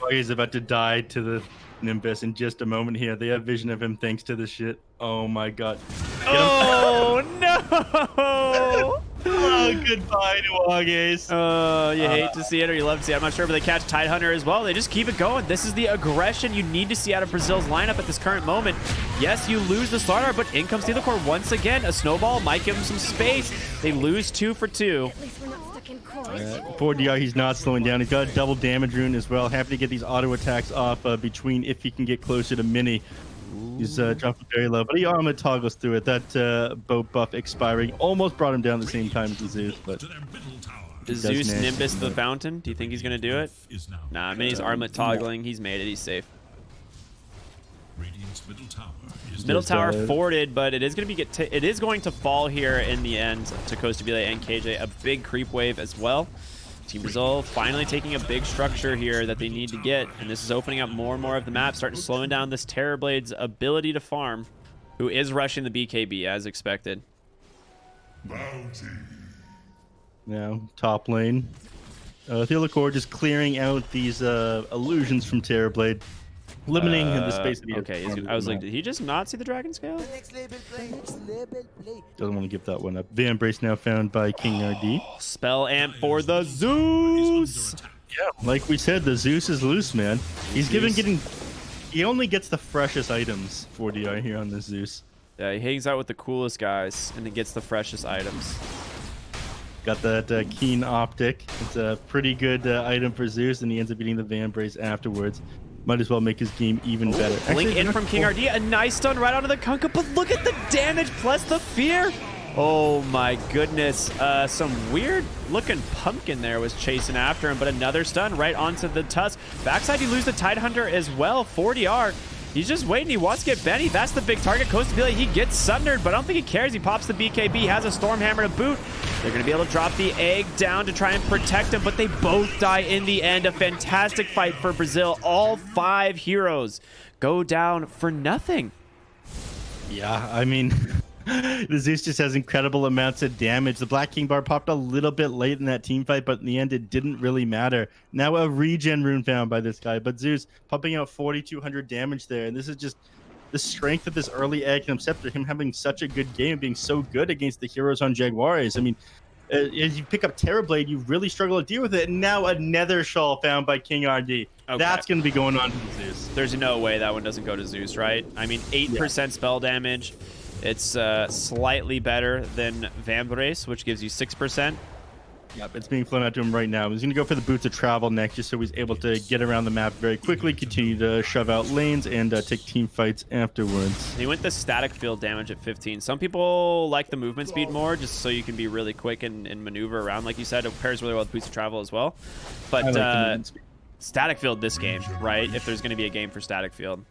He's about to die to the Nimbus in just a moment here. They have vision of him thanks to this shit. Oh my god. Oh no! Oh Goodbye, Jaguares. You hate to see it or you love to see it. I'm not sure, but they catch Tidehunter as well. They just keep it going. This is the aggression you need to see out of Brazil's lineup at this current moment. Yes, you lose the starter, but in comes Core once again. A snowball might give him some space. They lose 2 for 2. For DR, he's not slowing down. He's got a double damage rune as well. Happy to get these auto attacks off between if he can get closer to Mini. He's dropping very low, but he armor toggles through it. That boat buff expiring almost brought him down at the same time as the Zeus. But does Zeus Nimbus the fountain? Do you think he's going to do it? Nah, Mini's armlet toggling. He's made it. He's safe. Middle tower forwarded, but it is going to fall here in the end to Costabile and KJ. A big creep wave as well. Team Brazil finally taking a big structure here that they need to get, and this is opening up more and more of the map, starting slowing down this Terrorblade's ability to farm, who is rushing the BKB as expected. Now, top lane. Theolicor just clearing out these illusions from Terrorblade. Limiting the space. Okay, I was like, did he just not see the Dragon Scale? Doesn't want to give that one up. Van Brace now found by King RD. Spell amp for the Zeus. Yeah, like we said, the Zeus is loose, man. He only gets the freshest items for DR here on this Zeus. Yeah, he hangs out with the coolest guys, and he gets the freshest items. Got that keen optic. It's a pretty good item for Zeus, and he ends up getting the Van Brace afterwards. Might as well make his game even better. Blink in from King RD. A nice stun right onto the Kunkka, but look at the damage plus the fear. Oh my goodness. Some weird looking pumpkin there was chasing after him, but another stun right onto the Tusk. Backside, you lose the Tidehunter as well. 40R. He's just waiting. He wants to get Benny. That's the big target. Costabile, he gets sundered, but I don't think he cares. He pops the BKB, has a Stormhammer to boot. They're going to be able to drop the egg down to try and protect him, but they both die in the end. A fantastic fight for Brazil. All 5 heroes go down for nothing. Yeah, I mean, the Zeus just has incredible amounts of damage. The Black King bar popped a little bit late in that team fight, but in the end, it didn't really matter. Now a regen rune found by this guy, but Zeus pumping out 4,200 damage there, and this is just the strength of this early egg and Scepter, him having such a good game, being so good against the heroes on Jaguares. I mean, as you pick up Terrorblade, you really struggle to deal with it, and now a Nether Shawl found by King RD. Okay. That's going to be going on to Zeus. There's no way that one doesn't go to Zeus, right? I mean, 8% spell damage. It's slightly better than Van Brace, which gives you 6%. Yep, it's being flown out to him right now. He's going to go for the Boots of Travel next, just so he's able to get around the map very quickly, continue to shove out lanes, and take team fights afterwards. He went the static field damage at 15. Some people like the movement speed more, just so you can be really quick and maneuver around. Like you said, it pairs really well with Boots of Travel as well. But like static field this game, right? If there's going to be a game for static field.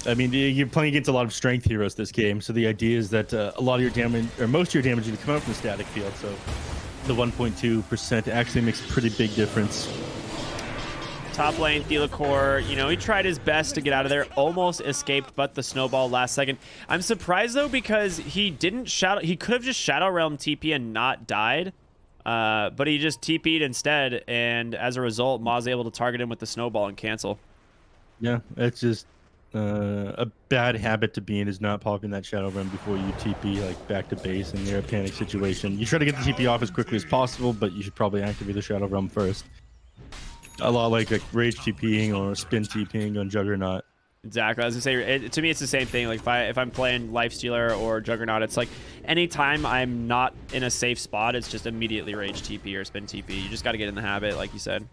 I mean, you're playing against a lot of strength heroes this game, so the idea is that a lot of your damage, or most of your damage, is going to come out from the static field. So the 1.2% actually makes a pretty big difference. Top lane, Theolicor, you know, he tried his best to get out of there, almost escaped, but the snowball last second. I'm surprised, though, because he didn't shadow... He could have just Shadow Realm TP and not died, but he just TP'd instead, and as a result, Ma's able to target him with the snowball and cancel. Yeah, it's just a bad habit to be in, is not popping that Shadow Realm before you TP, like, back to base, and you're in a panic situation. You try to get the TP off as quickly as possible, but you should probably activate the Shadow Realm first. A lot like Rage TPing or Spin TPing on Juggernaut. Exactly. I was gonna say, to me, it's the same thing. Like if I'm playing Lifestealer or Juggernaut, it's like anytime I'm not in a safe spot, it's just immediately Rage TP or Spin TP. You just got to get in the habit, like you said.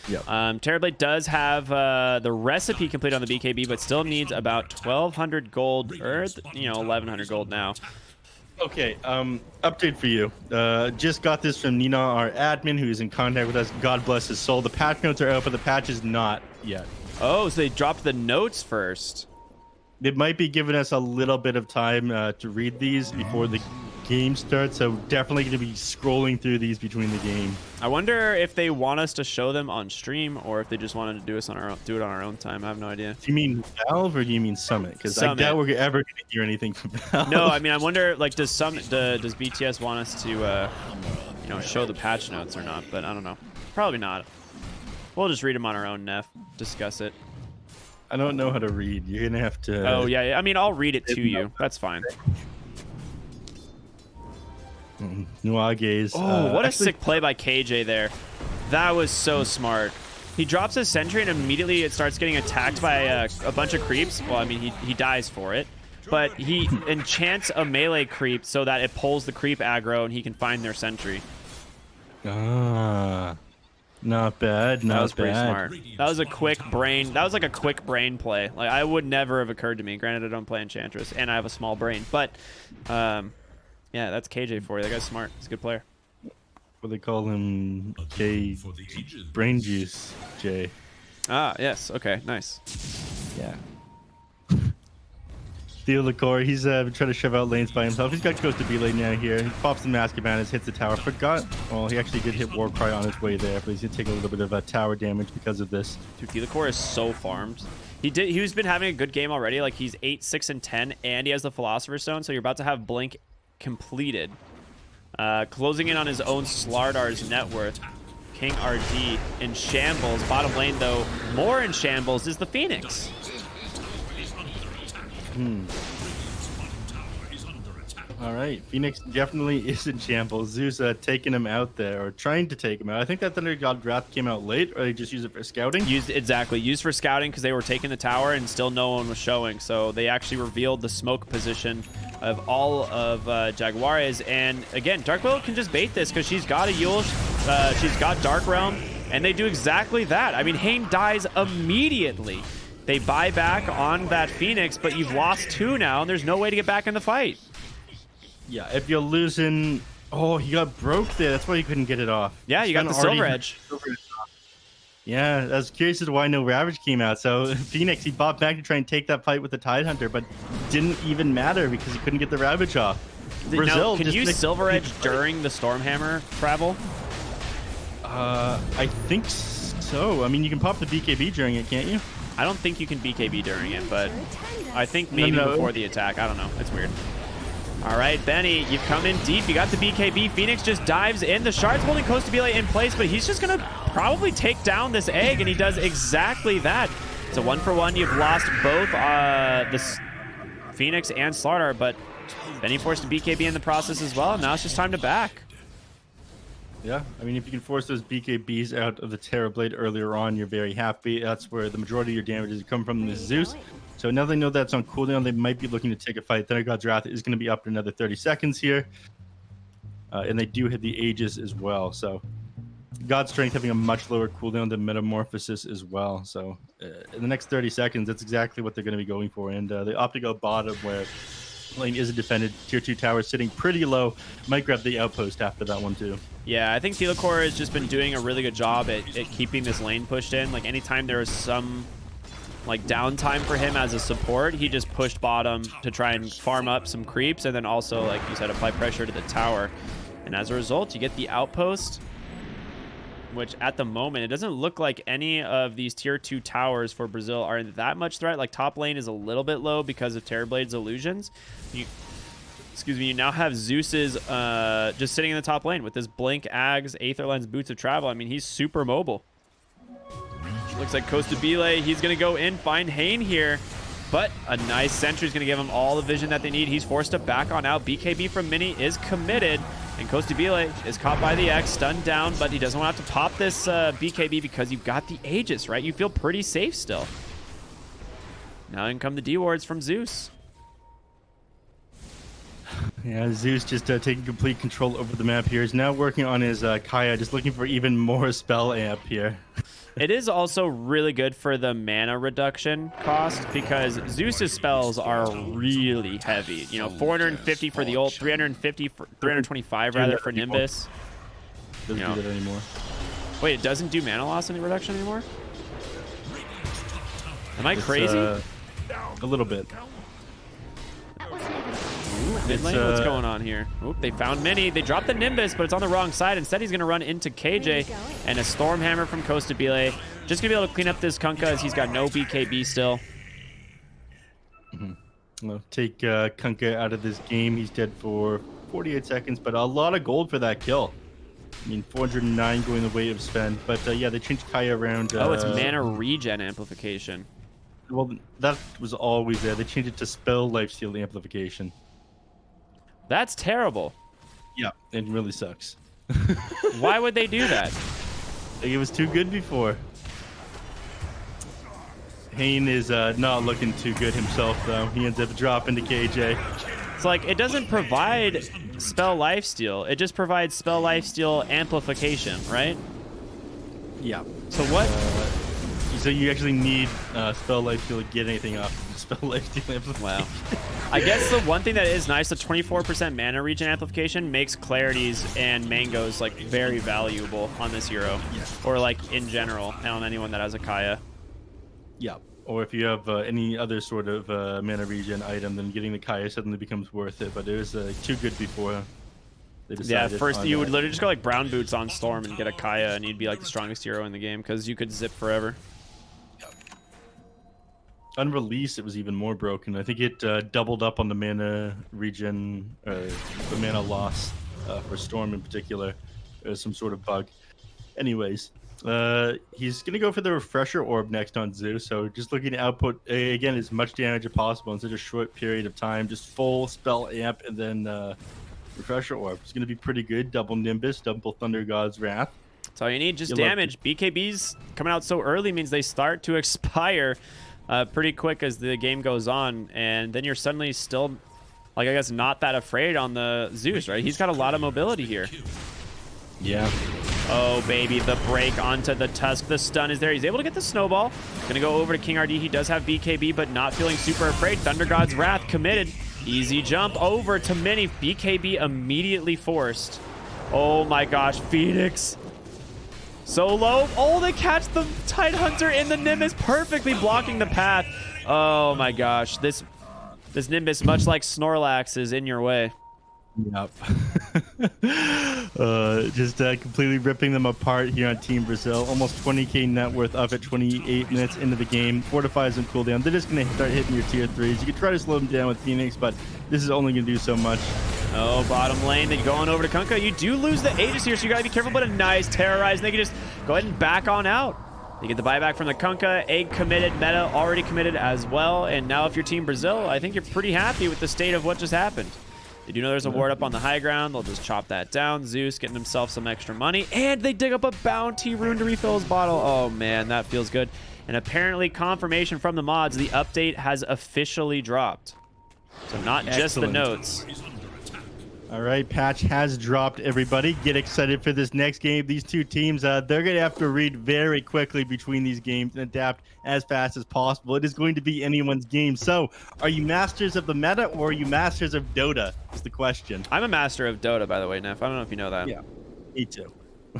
Yeah. Terrorblade does have the recipe complete on the BKB, but still needs about 1,200 gold, or 1,100 gold now. Okay, update for you. Just got this from Nina, our admin, who is in contact with us. God bless his soul. The patch notes are out, but the patch is not yet. Oh, so they dropped the notes first. It might be giving us a little bit of time to read these before the game starts, so definitely going to be scrolling through these between the game. I wonder if they want us to show them on stream, or if they just wanted to do it on our own time. I have no idea. Do you mean Valve or do you mean Summit? Because I doubt we're ever going to hear anything from Valve. No, I mean, I wonder, like, does BTS want us to show the patch notes or not? But I don't know. Probably not. We'll just read them on our own, Neph. Discuss it. I don't know how to read. You're gonna have to. Oh yeah. I mean, I'll read it to you. That's fine. Nuages. Oh, what a actually, sick play by KJ there. That was so smart. He drops his sentry and immediately it starts getting attacked by a bunch of creeps. Well, I mean, he dies for it. But he enchants a melee creep so that it pulls the creep aggro and he can find their sentry. Not bad. Not That was pretty bad. smart. That was a quick brain. That was like a quick brain play. Like I would never have occurred to me. Granted, I don't play Enchantress and I have a small brain. But yeah, that's KJ for you. That guy's smart. He's a good player. What they call him? K. Brain Juice. J. Ah, yes. Okay, nice. Yeah. Theolacor, he's been trying to shove out lanes by himself. He's got Ghost of B lane now here. He pops the Mask of Madness, hits the tower. Forgot. Well, he actually did hit Warcry on his way there, but he's gonna take a little bit of tower damage because of this. Dude, Theolacor is so farmed. He's been having a good game already. Like he's 8, 6, and 10, and he has the Philosopher's Stone. So you're about to have Blink completed. Closing in on his own Slardar's net worth. King RD in shambles. Bottom lane, though, more in shambles is the Phoenix. All right, Phoenix definitely is in shambles. Zeus taking him out there, or trying to take him out. I think that Thunder God Wrath came out late, or they just used it for scouting? Used for scouting because they were taking the tower and still no one was showing. So they actually revealed the smoke position of all of Jaguares. And again, Dark Willow can just bait this because she's got a Yule, she's got Dark Realm, and they do exactly that. I mean, Hane dies immediately. They buy back on that Phoenix, but you've lost 2 now, and there's no way to get back in the fight. Yeah, if you're losing... Oh, he got broke there. That's why he couldn't get it off. Yeah, you got the Silver Edge. Yeah, I was curious as to why no Ravage came out. So Phoenix, he bought back to try and take that fight with the Tidehunter, but didn't even matter because he couldn't get the Ravage off. Brazil, can you Silver Edge during the Stormhammer travel? I think so. I mean, you can pop the BKB during it, can't you? I don't think you can BKB during it, but I think maybe before the attack. I don't know. It's weird. All right, Benny, you've come in deep. You got the BKB. Phoenix just dives in. The Shard's holding Costa Bile in place, but he's just going to probably take down this egg, and he does exactly that. It's a 1-for-1. You've lost both the Phoenix and Slardar, but Benny forced a BKB in the process as well. Now it's just time to back. Yeah, I mean, if you can force those BKBs out of the Terrorblade earlier on, you're very happy. That's where the majority of your damage is coming from the Zeus. So now they know that's on cooldown, they might be looking to take a fight. Thunder God's Wrath is going to be up in another 30 seconds here. And they do hit the Aegis as well. So God's Strength having a much lower cooldown than Metamorphosis as well. So in the next 30 seconds, that's exactly what they're going to be going for. And they opt to go bottom where lane isn't defended. Tier 2 tower sitting pretty low. Might grab the outpost after that one too. Yeah, I think Theolacor has just been doing a really good job at keeping this lane pushed in. Like anytime there was some like downtime for him as a support, he just pushed bottom to try and farm up some creeps, and then also, like you said, apply pressure to the tower. And as a result, you get the outpost, which at the moment, it doesn't look like any of these tier 2 towers for Brazil are in that much threat. Like top lane is a little bit low because of Terrorblade's illusions. You now have Zeus's just sitting in the top lane with this Blink, Ags, Aether Lens, Boots of Travel. I mean, he's super mobile. Looks like Costa Bile, he's going to go in, find Hane here. But a nice sentry is going to give him all the vision that they need. He's forced to back on out. BKB from Mini is committed. And Costa Bile is caught by the X, stunned down, but he doesn't want to have to pop this BKB because you've got the Aegis, right? You feel pretty safe still. Now in come the D-wards from Zeus. Yeah, Zeus just taking complete control over the map here. He's now working on his Kaya, just looking for even more spell amp here. It is also really good for the mana reduction cost because Zeus's spells are really heavy. You know, 450 for the ult, 325 rather for Nimbus. Doesn't do that anymore. Wait, it doesn't do mana loss any reduction anymore? Am I crazy? A little bit. Mid lane, what's going on here? Oop, they found Mini. They dropped the Nimbus, but it's on the wrong side. Instead, he's going to run into KJ and a Stormhammer from Costa Bile. Just going to be able to clean up this Kunkka as he's got no BKB still. Well, take Kunkka out of this game. He's dead for 48 seconds, but a lot of gold for that kill. I mean, 409 going the way of spend. But yeah, they changed Kaya around. Oh, it's mana regen amplification. Well, that was always there. They changed it to spell lifesteal amplification. That's terrible. Yeah, it really sucks. Why would they do that? It was too good before. Hayne is not looking too good himself, though. He ends up dropping to KJ. It's like it doesn't provide spell lifesteal. It just provides spell lifesteal amplification, right? Yeah. So what? So you actually need spell lifesteal to get anything off of the spell lifesteal amplification. Wow. I guess the one thing that is nice, the 24% mana regen amplification makes clarities and mangoes like very valuable on this hero, or like in general on anyone that has a Kaya. Yeah. Or if you have any other sort of mana regen item, then getting the Kaya suddenly becomes worth it. But it was too good before they decided. Yeah, first on you would that. literally just go like brown boots on Storm and get a Kaya, and you'd be like the strongest hero in the game because you could zip forever. Unreleased, it was even more broken. I think it doubled up on the mana regen, the mana loss for Storm in particular. There's some sort of bug. Anyways, he's going to go for the Refresher Orb next on Zeus. So just looking to output, again, as much damage as possible in such a short period of time. Just full spell amp and then Refresher Orb. It's going to be pretty good. Double Nimbus, double Thunder God's Wrath. That's all you need, just You love damage. BKBs coming out so early means they start to expire pretty quick as the game goes on, and then you're suddenly still, like, I guess, not that afraid on the Zeus, right? He's got a lot of mobility here. Yeah. Oh, baby, the break onto the Tusk. The stun is there. He's able to get the snowball. Gonna go over to King RD. He does have BKB, but not feeling super afraid. Thunder God's Wrath committed. Easy jump over to Mini. BKB immediately forced. Oh my gosh, Phoenix. So low. Oh, they catch the Tidehunter in the Nimbus, perfectly blocking the path. Oh my gosh, this Nimbus, much like Snorlax, is in your way. Yep. Just completely ripping them apart here on Team Brazil. Almost 20k net worth up at 28 minutes into the game. Fortifies and cooldown. They're just going to start hitting your tier 3s. You can try to slow them down with Phoenix, but this is only going to do so much. Oh, bottom lane. Then going over to Kunkka. You do lose the Aegis here, so you got to be careful, but a nice terrorize. And they can just go ahead and back on out. You get the buyback from the Kunkka. Egg committed. Meta already committed as well. And now if you're Team Brazil, I think you're pretty happy with the state of what just happened. They do know there's a ward up on the high ground. They'll just chop that down. Zeus getting himself some extra money. And they dig up a bounty rune to refill his bottle. Oh, man, that feels good. And apparently confirmation from the mods, the update has officially dropped. So not just the notes. All right, patch has dropped, everybody. Get excited for this next game. These two teams, they're going to have to read very quickly between these games and adapt as fast as possible. It is going to be anyone's game. So, are you masters of the meta or are you masters of Dota? Is the question. I'm a master of Dota, by the way, Neph. I don't know if you know that. Yeah, me too.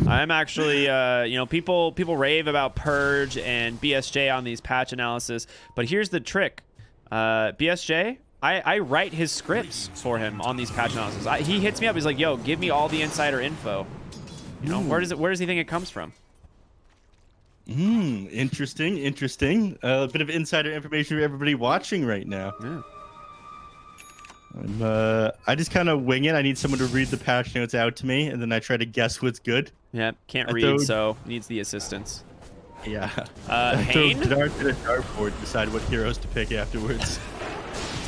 I'm actually, you know, people rave about Purge and BSJ on these patch analysis, but here's the trick. BSJ, I write his scripts for him on these patch analysis. He hits me up. He's like, "Yo, give me all the insider info." You know, where does he think it comes from? Interesting. A bit of insider information for everybody watching right now. Yeah. I just kind of wing it. I need someone to read the patch notes out to me, and then I try to guess what's good. Yeah, can't read, so needs the assistance. Yeah. Hayne? To the dartboard, decide what heroes to pick afterwards.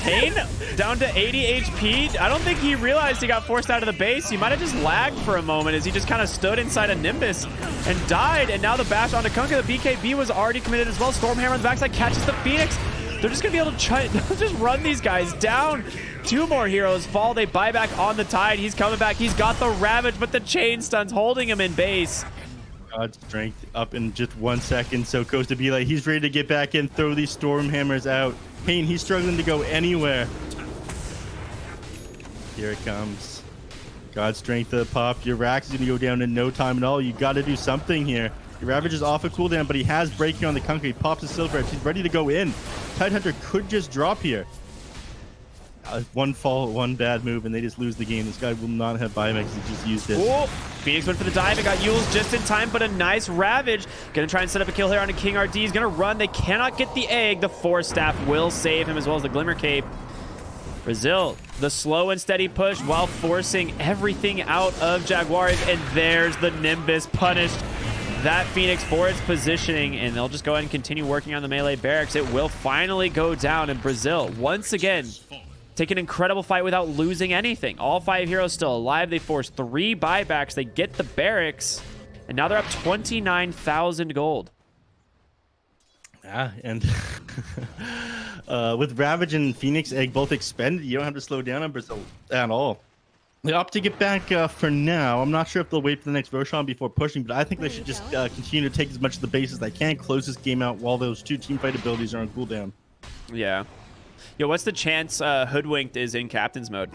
Hayne down to 80 HP. I don't think he realized he got forced out of the base. He might have just lagged for a moment as he just kind of stood inside a Nimbus and died. And now the bash onto Kunkka. The BKB was already committed as well. Stormhammer on the backside catches the Phoenix. They're just going to be able to try just run these guys down. Two more heroes fall. They buy back on the Tide. He's coming back. He's got the Ravage, but the chain stun's holding him in base. God's strength up in just 1 second. So Costa be like, he's ready to get back in, throw these Stormhammers out. Hayne, he's struggling to go anywhere. Here it comes. God's strength to the pop. Your Rax is going to go down in no time at all. You got to do something here. Your Ravage is off a cooldown, but he has breaking on the Kunkka. He pops his Silver Edge. He's ready to go in. Tidehunter could just drop here. One fall, one bad move, and they just lose the game. This guy will not have buybacks. He just used it. Oh, Phoenix went for the dive and got Yules just in time, but a nice Ravage. Gonna try and set up a kill here on a King RD. He's gonna run. They cannot get the egg. The Force Staff will save him as well as the Glimmer Cape. Brazil, the slow and steady push while forcing everything out of Jaguares, and there's the Nimbus punished. That Phoenix for its positioning, and they'll just go ahead and continue working on the melee barracks. It will finally go down, and Brazil, once again, take an incredible fight without losing anything. All 5 heroes still alive. They force 3 buybacks. They get the barracks, and now they're up 29,000 gold. Yeah, and with Ravage and Phoenix Egg both expended, you don't have to slow down on Brasil at all. They opt to get back for now. I'm not sure if they'll wait for the next Roshan before pushing, but I think they should just continue to take as much of the base as they can, close this game out while those 2 teamfight abilities are on cooldown. Yeah. Yo, what's the chance Hoodwinked is in captain's mode?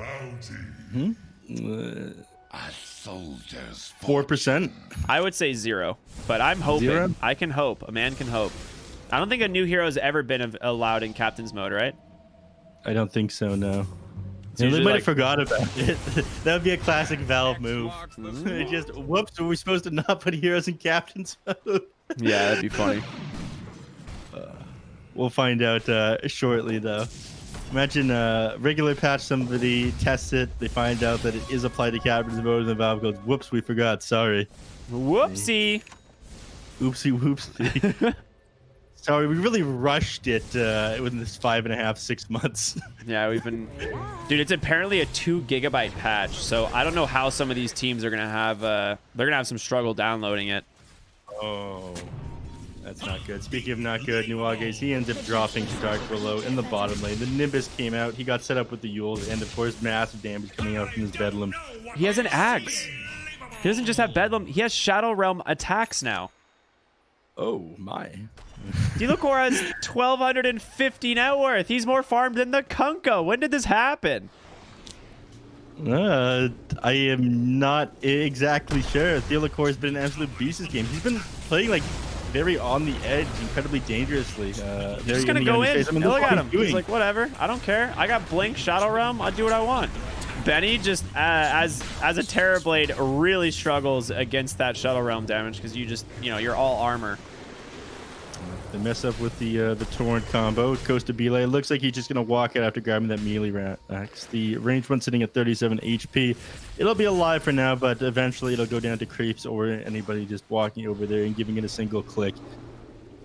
4%. I would say 0, but I'm hoping. 0? I can hope. A man can hope. I don't think a new hero has ever been allowed in captain's mode, right? I don't think so, no. It's They usually might like- have forgot about it. That would be a classic Valve move. Just, whoops, were we supposed to not put heroes in captain's mode? Yeah, that'd be funny. We'll find out shortly, though. Imagine regular patch, somebody tests it, they find out that it is applied to captain's mode, and the Valve goes, whoops, we forgot, sorry. Whoopsie. Oopsie whoopsie. Sorry, we really rushed it within this 5.5, 6 months. Yeah, we've been... Dude, it's apparently a 2 gigabyte patch, so I don't know how some of these teams are going to have... they're going to have some struggle downloading it. Oh, that's not good. Speaking of not good, Nuages, he ends up dropping to Dark Willow in the bottom lane. The Nimbus came out. He got set up with the Yules, and of course, massive damage coming out from his Bedlam. He has an Axe. He doesn't just have Bedlam. He has Shadow Realm attacks now. Oh, my. Delacor has 1,250 net worth. He's more farmed than the Kunkka. When did this happen? I am not exactly sure. Delacor has been an absolute beast this game. He's been playing like very on the edge, incredibly dangerously. Just gonna go in. I mean, Look what at he's him. doing. He's like, whatever. I don't care. I got Blink, Shadow Realm. I'll do what I want. Benny just, as a Terrorblade, really struggles against that Shadow Realm damage because you just, you're all armor. They mess up with the Torrent combo. Costa Belay looks like he's just going to walk out after grabbing that melee axe. The ranged one sitting at 37 HP. It'll be alive for now, but eventually it'll go down to creeps or anybody just walking over there and giving it a single click.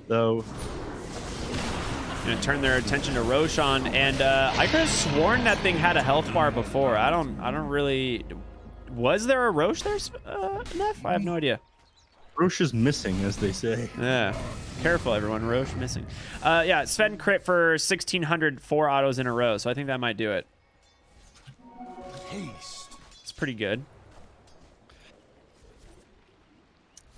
Though, Gonna turn their attention to Roshan, and I could have sworn that thing had a health bar before. I don't really. Was there a Roche there, Neph? I have no idea. Roche is missing, as they say. Yeah. Careful, everyone. Roche missing. Yeah, Sven crit for 1,600 4 autos in a row, so I think that might do it. It's pretty good.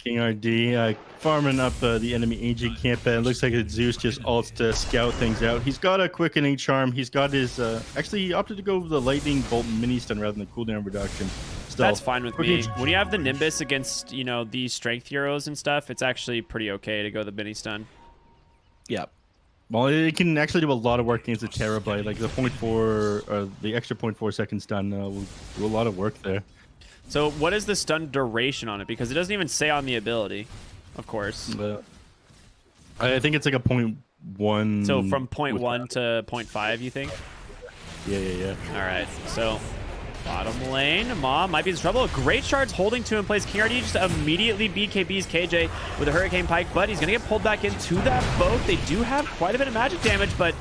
King RD farming up the enemy agent camp. It looks like Zeus just ults to scout things out. He's got a quickening charm. He's got his... actually, he opted to go with the lightning bolt mini stun rather than the cooldown reduction. That's fine with me. When you have the Nimbus against, these strength heroes and stuff, it's actually pretty okay to go the mini stun. Yeah. Well, it can actually do a lot of work against the Terrorblade. Like the 0.4 or the extra 0.4 second stun will do a lot of work there. So what is the stun duration on it? Because it doesn't even say on the ability, of course. I think it's like a 0.1. So from 0.1 to 0.5, you think? Yeah. All right. So bottom lane, Ma might be in trouble. Great shards holding 2 in place. King RD just immediately BKBs KJ with a Hurricane Pike, but he's going to get pulled back into that boat. They do have quite a bit of magic damage, but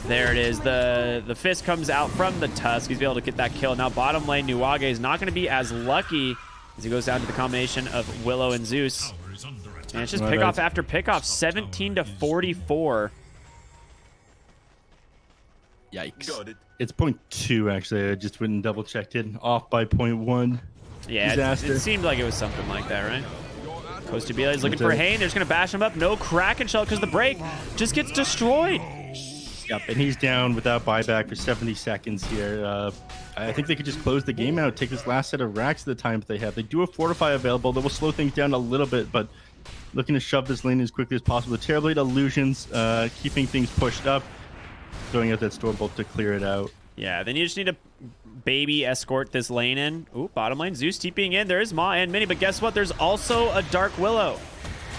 there it is. The fist comes out from the Tusk. He's able to get that kill. Now bottom lane, Nuage is not going to be as lucky as he goes down to the combination of Willow and Zeus. And it's just pickoff after pickoff, 17 to 44. Yikes. It's 0.2 actually. I just went and double checked it. Off by 0.1. Yeah, it seemed like it was something like that, right? Costa Bila is looking for Hayne. They're just going to bash him up. No Kraken Shell because the break just gets destroyed. Yep, and he's down without buyback for 70 seconds here. I think they could just close the game out, take this last set of racks at the time that they have. They do have Fortify available. That will slow things down a little bit, but looking to shove this lane as quickly as possible. The Terrorblade illusions, keeping things pushed up, throwing out that Stormbolt to clear it out. Yeah, then you just need to baby escort this lane in. Ooh, bottom lane, Zeus TPing in. There is Ma and Mini, but guess what? There's also a Dark Willow.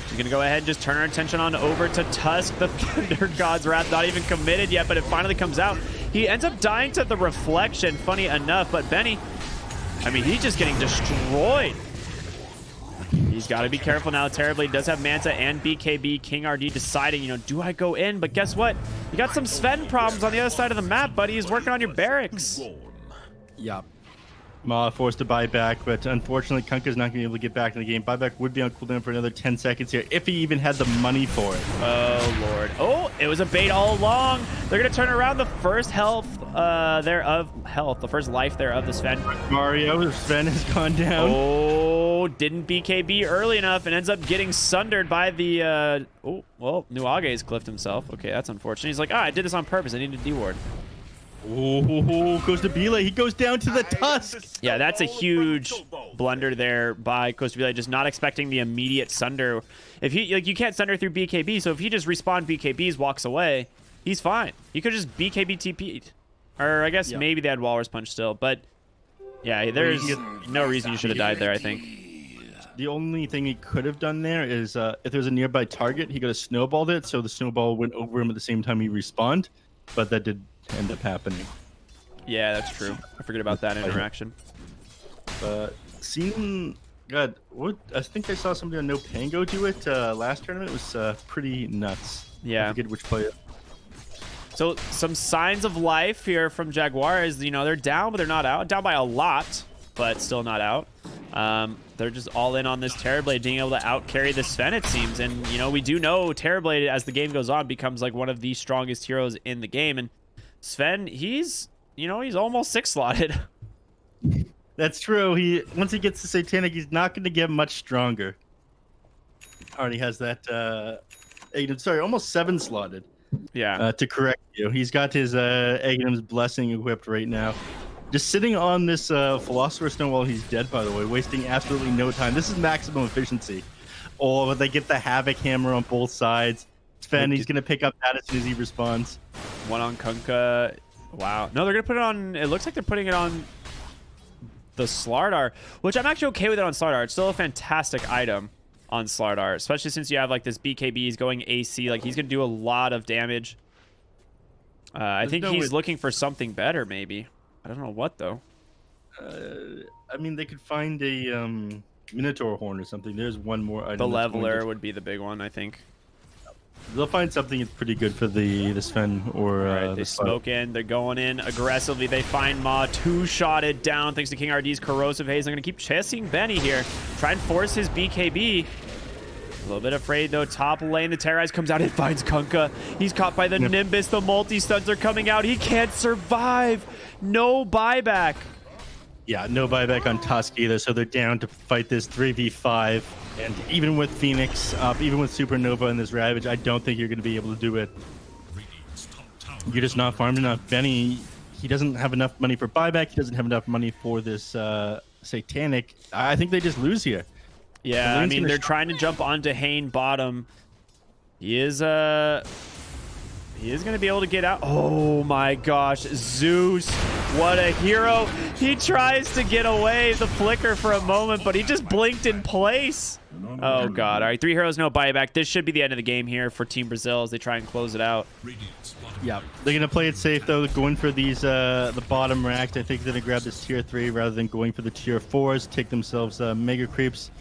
She's going to go ahead and just turn her attention on over to Tusk. The Thunder God's Wrath not even committed yet, but it finally comes out. He ends up dying to the reflection, funny enough, but Benny, I mean, he's just getting destroyed. He's got to be careful now. Terribly does have Manta and BKB. King RD deciding, you know, do I go in? But guess what? You got some Sven problems on the other side of the map, buddy. He's working on your barracks. Yeah. Mala forced to buy back, but unfortunately, Kunkka's not going to be able to get back in the game. Buyback would be on cooldown for another 10 seconds here, if he even had the money for it. Oh, Lord. Oh, it was a bait all along. They're going to turn around the first the first life there of the Sven. Mario, Sven has gone down. Oh, didn't BKB early enough and ends up getting sundered by the, oh, well, Nuage's cliffed himself. Okay, that's unfortunate. He's like, I did this on purpose. I needed a D-ward. Oh, goes to Belay. He goes down to the Tusk. Yeah, that's a huge blunder there by Costa Belay, just not expecting the immediate sunder. If he, like, you can't sunder through BKB, so if he just respawned BKBs, walks away, he's fine. He could just BKB TP'd. Or I guess maybe they had Walrus Punch still, but yeah, there's no reason you should have died there, I think. The only thing he could have done there is if there was a nearby target, he could have snowballed it, so the snowball went over him at the same time he respawned, but that did end up happening. Yeah, that's true. I forget about that interaction. God, what? I think I saw somebody on No Pango do it last tournament. It was pretty nuts. Yeah. I forget which player. So some signs of life here from Jaguares. You know, they're down, but they're not out. Down by a lot, but still not out. They're just all in on this Terrorblade being able to out-carry the Sven, it seems. And, you know, we do know Terrorblade, as the game goes on, becomes like one of the strongest heroes in the game. And Sven, he's almost 6-slotted. That's true. Once he gets to Satanic, he's not going to get much stronger. Already has that, almost 7-slotted. Yeah. To correct you. He's got his Aghanim's Blessing equipped right now. Just sitting on this Philosopher's Stone while he's dead, by the way, wasting absolutely no time. This is maximum efficiency. Oh, they get the Havoc Hammer on both sides. Sven, he's going to pick up that as soon as he responds. One on Kunkka. Wow. No, they're going to put it on... It looks like they're putting it on the Slardar, which I'm actually okay with it on Slardar. It's still a fantastic item on Slardar, especially since you have like this BKB. He's going AC. Like, he's going to do a lot of damage. I think he's looking for something better, maybe. I don't know what, though. I mean, they could find a Minotaur Horn or something. There's one more item. The Leveler would be the big one, I think. They'll find something that's pretty good for the Sven or right, they smoke in. They're going in aggressively. They find Ma two-shotted down thanks to King RD's Corrosive Haze. They're going to keep chasing Benny here. Try and force his BKB. A little bit afraid, though. Top lane, the Terrorize comes out and finds Kunkka. He's caught by the Nimbus. The multi-stuns are coming out. He can't survive. No buyback. Yeah, no buyback on Tusk either, so they're down to fight this 3v5. And even with Phoenix up, even with Supernova and this Ravage, I don't think you're going to be able to do it. You're just not farmed enough. Benny, he doesn't have enough money for buyback. He doesn't have enough money for this Satanic. I think they just lose here. Yeah, I mean, they're trying to jump onto Hane bottom. He is going to be able to get out. Oh my gosh, Zeus, what a hero. He tries to get away the flicker for a moment, but he just blinked in place. Oh god. All right, 3 heroes, no buyback. This should be the end of the game here for Team Brazil as they try and close it out. Yeah, they're going to play it safe though, going for these the bottom racks. I think they're going to grab this tier 3 rather than going for the tier 4s, take themselves mega creeps.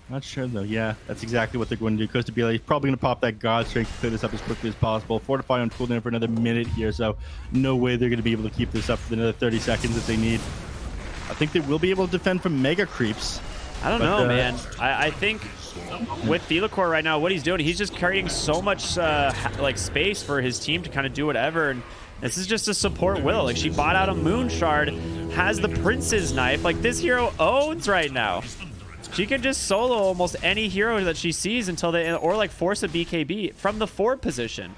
Not sure though. Yeah, that's exactly what they're going to do. Costa Belay is probably going to pop that God Strength to clear this up as quickly as possible. Fortify on cooldown for another minute here, so no way they're going to be able to keep this up for another 30 seconds if they need. I think they will be able to defend from mega creeps. I don't know, man. I think with Thelacore right now, what he's doing, he's just carrying so much like space for his team to kind of do whatever. And this is just a support will. Like, she bought out a Moon Shard, has the Prince's Knife. Like, this hero owns right now. She can just solo almost any hero that she sees until they, or like force a BKB from the forward position.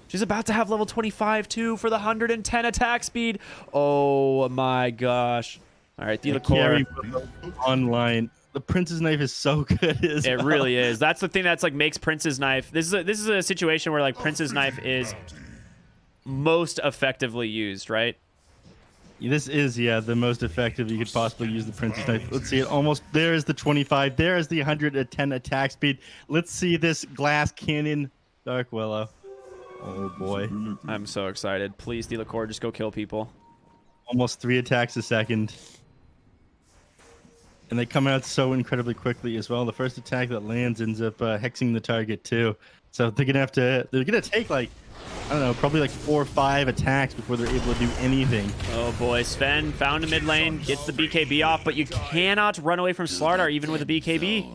She's about to have level 25 too for the 110 attack speed. Oh my gosh. All right, Thelacore. Online. The Prince's Knife is so good as It really is. That's the thing that's like makes Prince's Knife. This is a situation where like Prince's Knife is most effectively used, right? This is, yeah, the most effective you could possibly use the Prince's Knife. Let's see it. Almost. There's the 25. There's the 110 attack speed. Let's see this Glass Cannon Dark Willow. Oh, boy. I'm so excited. Please, Thelacore, just go kill people. Almost 3 attacks a second. And they come out so incredibly quickly as well. The first attack that lands ends up hexing the target too. So they're gonna take like, I don't know, probably like 4 or 5 attacks before they're able to do anything. Oh boy, Sven found a mid lane, gets the BKB off, but you cannot run away from Slardar even with a BKB.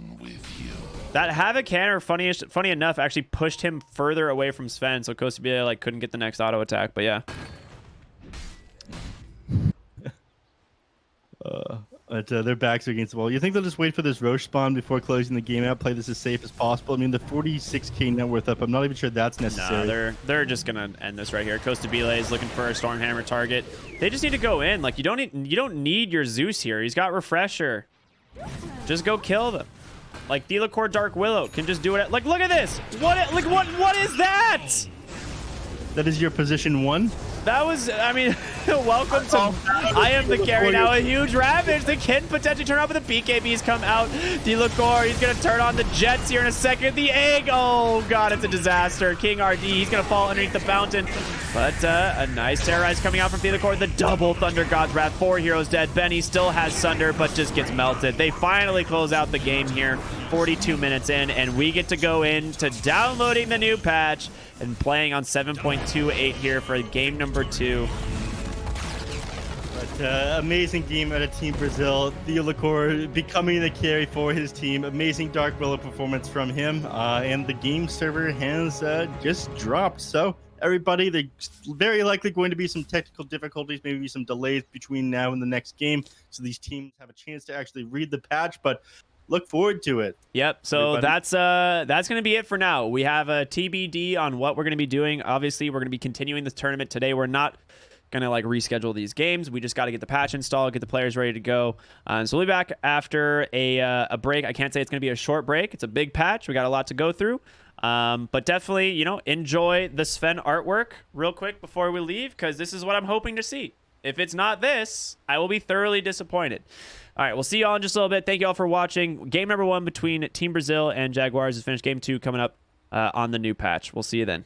That Havoc Canner, funny enough, actually pushed him further away from Sven, so Costa Bia like couldn't get the next auto attack. But yeah. But their backs are against the wall. You think they'll just wait for this Roche spawn before closing the game out, play this as safe as possible? I mean, the 46k net worth up, I'm not even sure that's necessary. Nah, they're just gonna end this right here. Costa Bile is looking for a Stormhammer target. They just need to go in. Like you don't need your Zeus here. He's got Refresher. Just go kill them. Like Thelacore Dark Willow can just do it. Like look at this. What is that? That is your position 1? That was, I mean, welcome to I am the carry now. A huge Ravage that can potentially turn off, but the BKBs come out. Thelacore, he's going to turn on the Jets here in a second. The egg, oh god, it's a disaster. King RD, he's going to fall underneath the fountain. But a nice terrorize coming out from Thelacore. The double Thunder God's Wrath. 4 heroes dead. Benny still has Sunder, but just gets melted. They finally close out the game here. 42 minutes in, and we get to go into downloading the new patch and playing on 7.28 here for game number 2. But amazing game out of Team Brazil. Thelacore becoming the carry for his team. Amazing Dark Willow performance from him. And the game server has just dropped. So everybody, there's very likely going to be some technical difficulties, maybe some delays between now and the next game. So these teams have a chance to actually read the patch, but look forward to it. Yep. So that's going to be it for now. We have a TBD on what we're going to be doing. Obviously, we're going to be continuing this tournament today. We're not going to like reschedule these games. We just got to get the patch installed, get the players ready to go. So we'll be back after a break. I can't say it's going to be a short break. It's a big patch. We got a lot to go through. But definitely, you know, enjoy the Sven artwork real quick before we leave, because this is what I'm hoping to see. If it's not this, I will be thoroughly disappointed. All right, we'll see y'all in just a little bit. Thank you all for watching. Game number 1 between Team Brazil and Jaguares is finished. Game 2 coming up on the new patch. We'll see you then.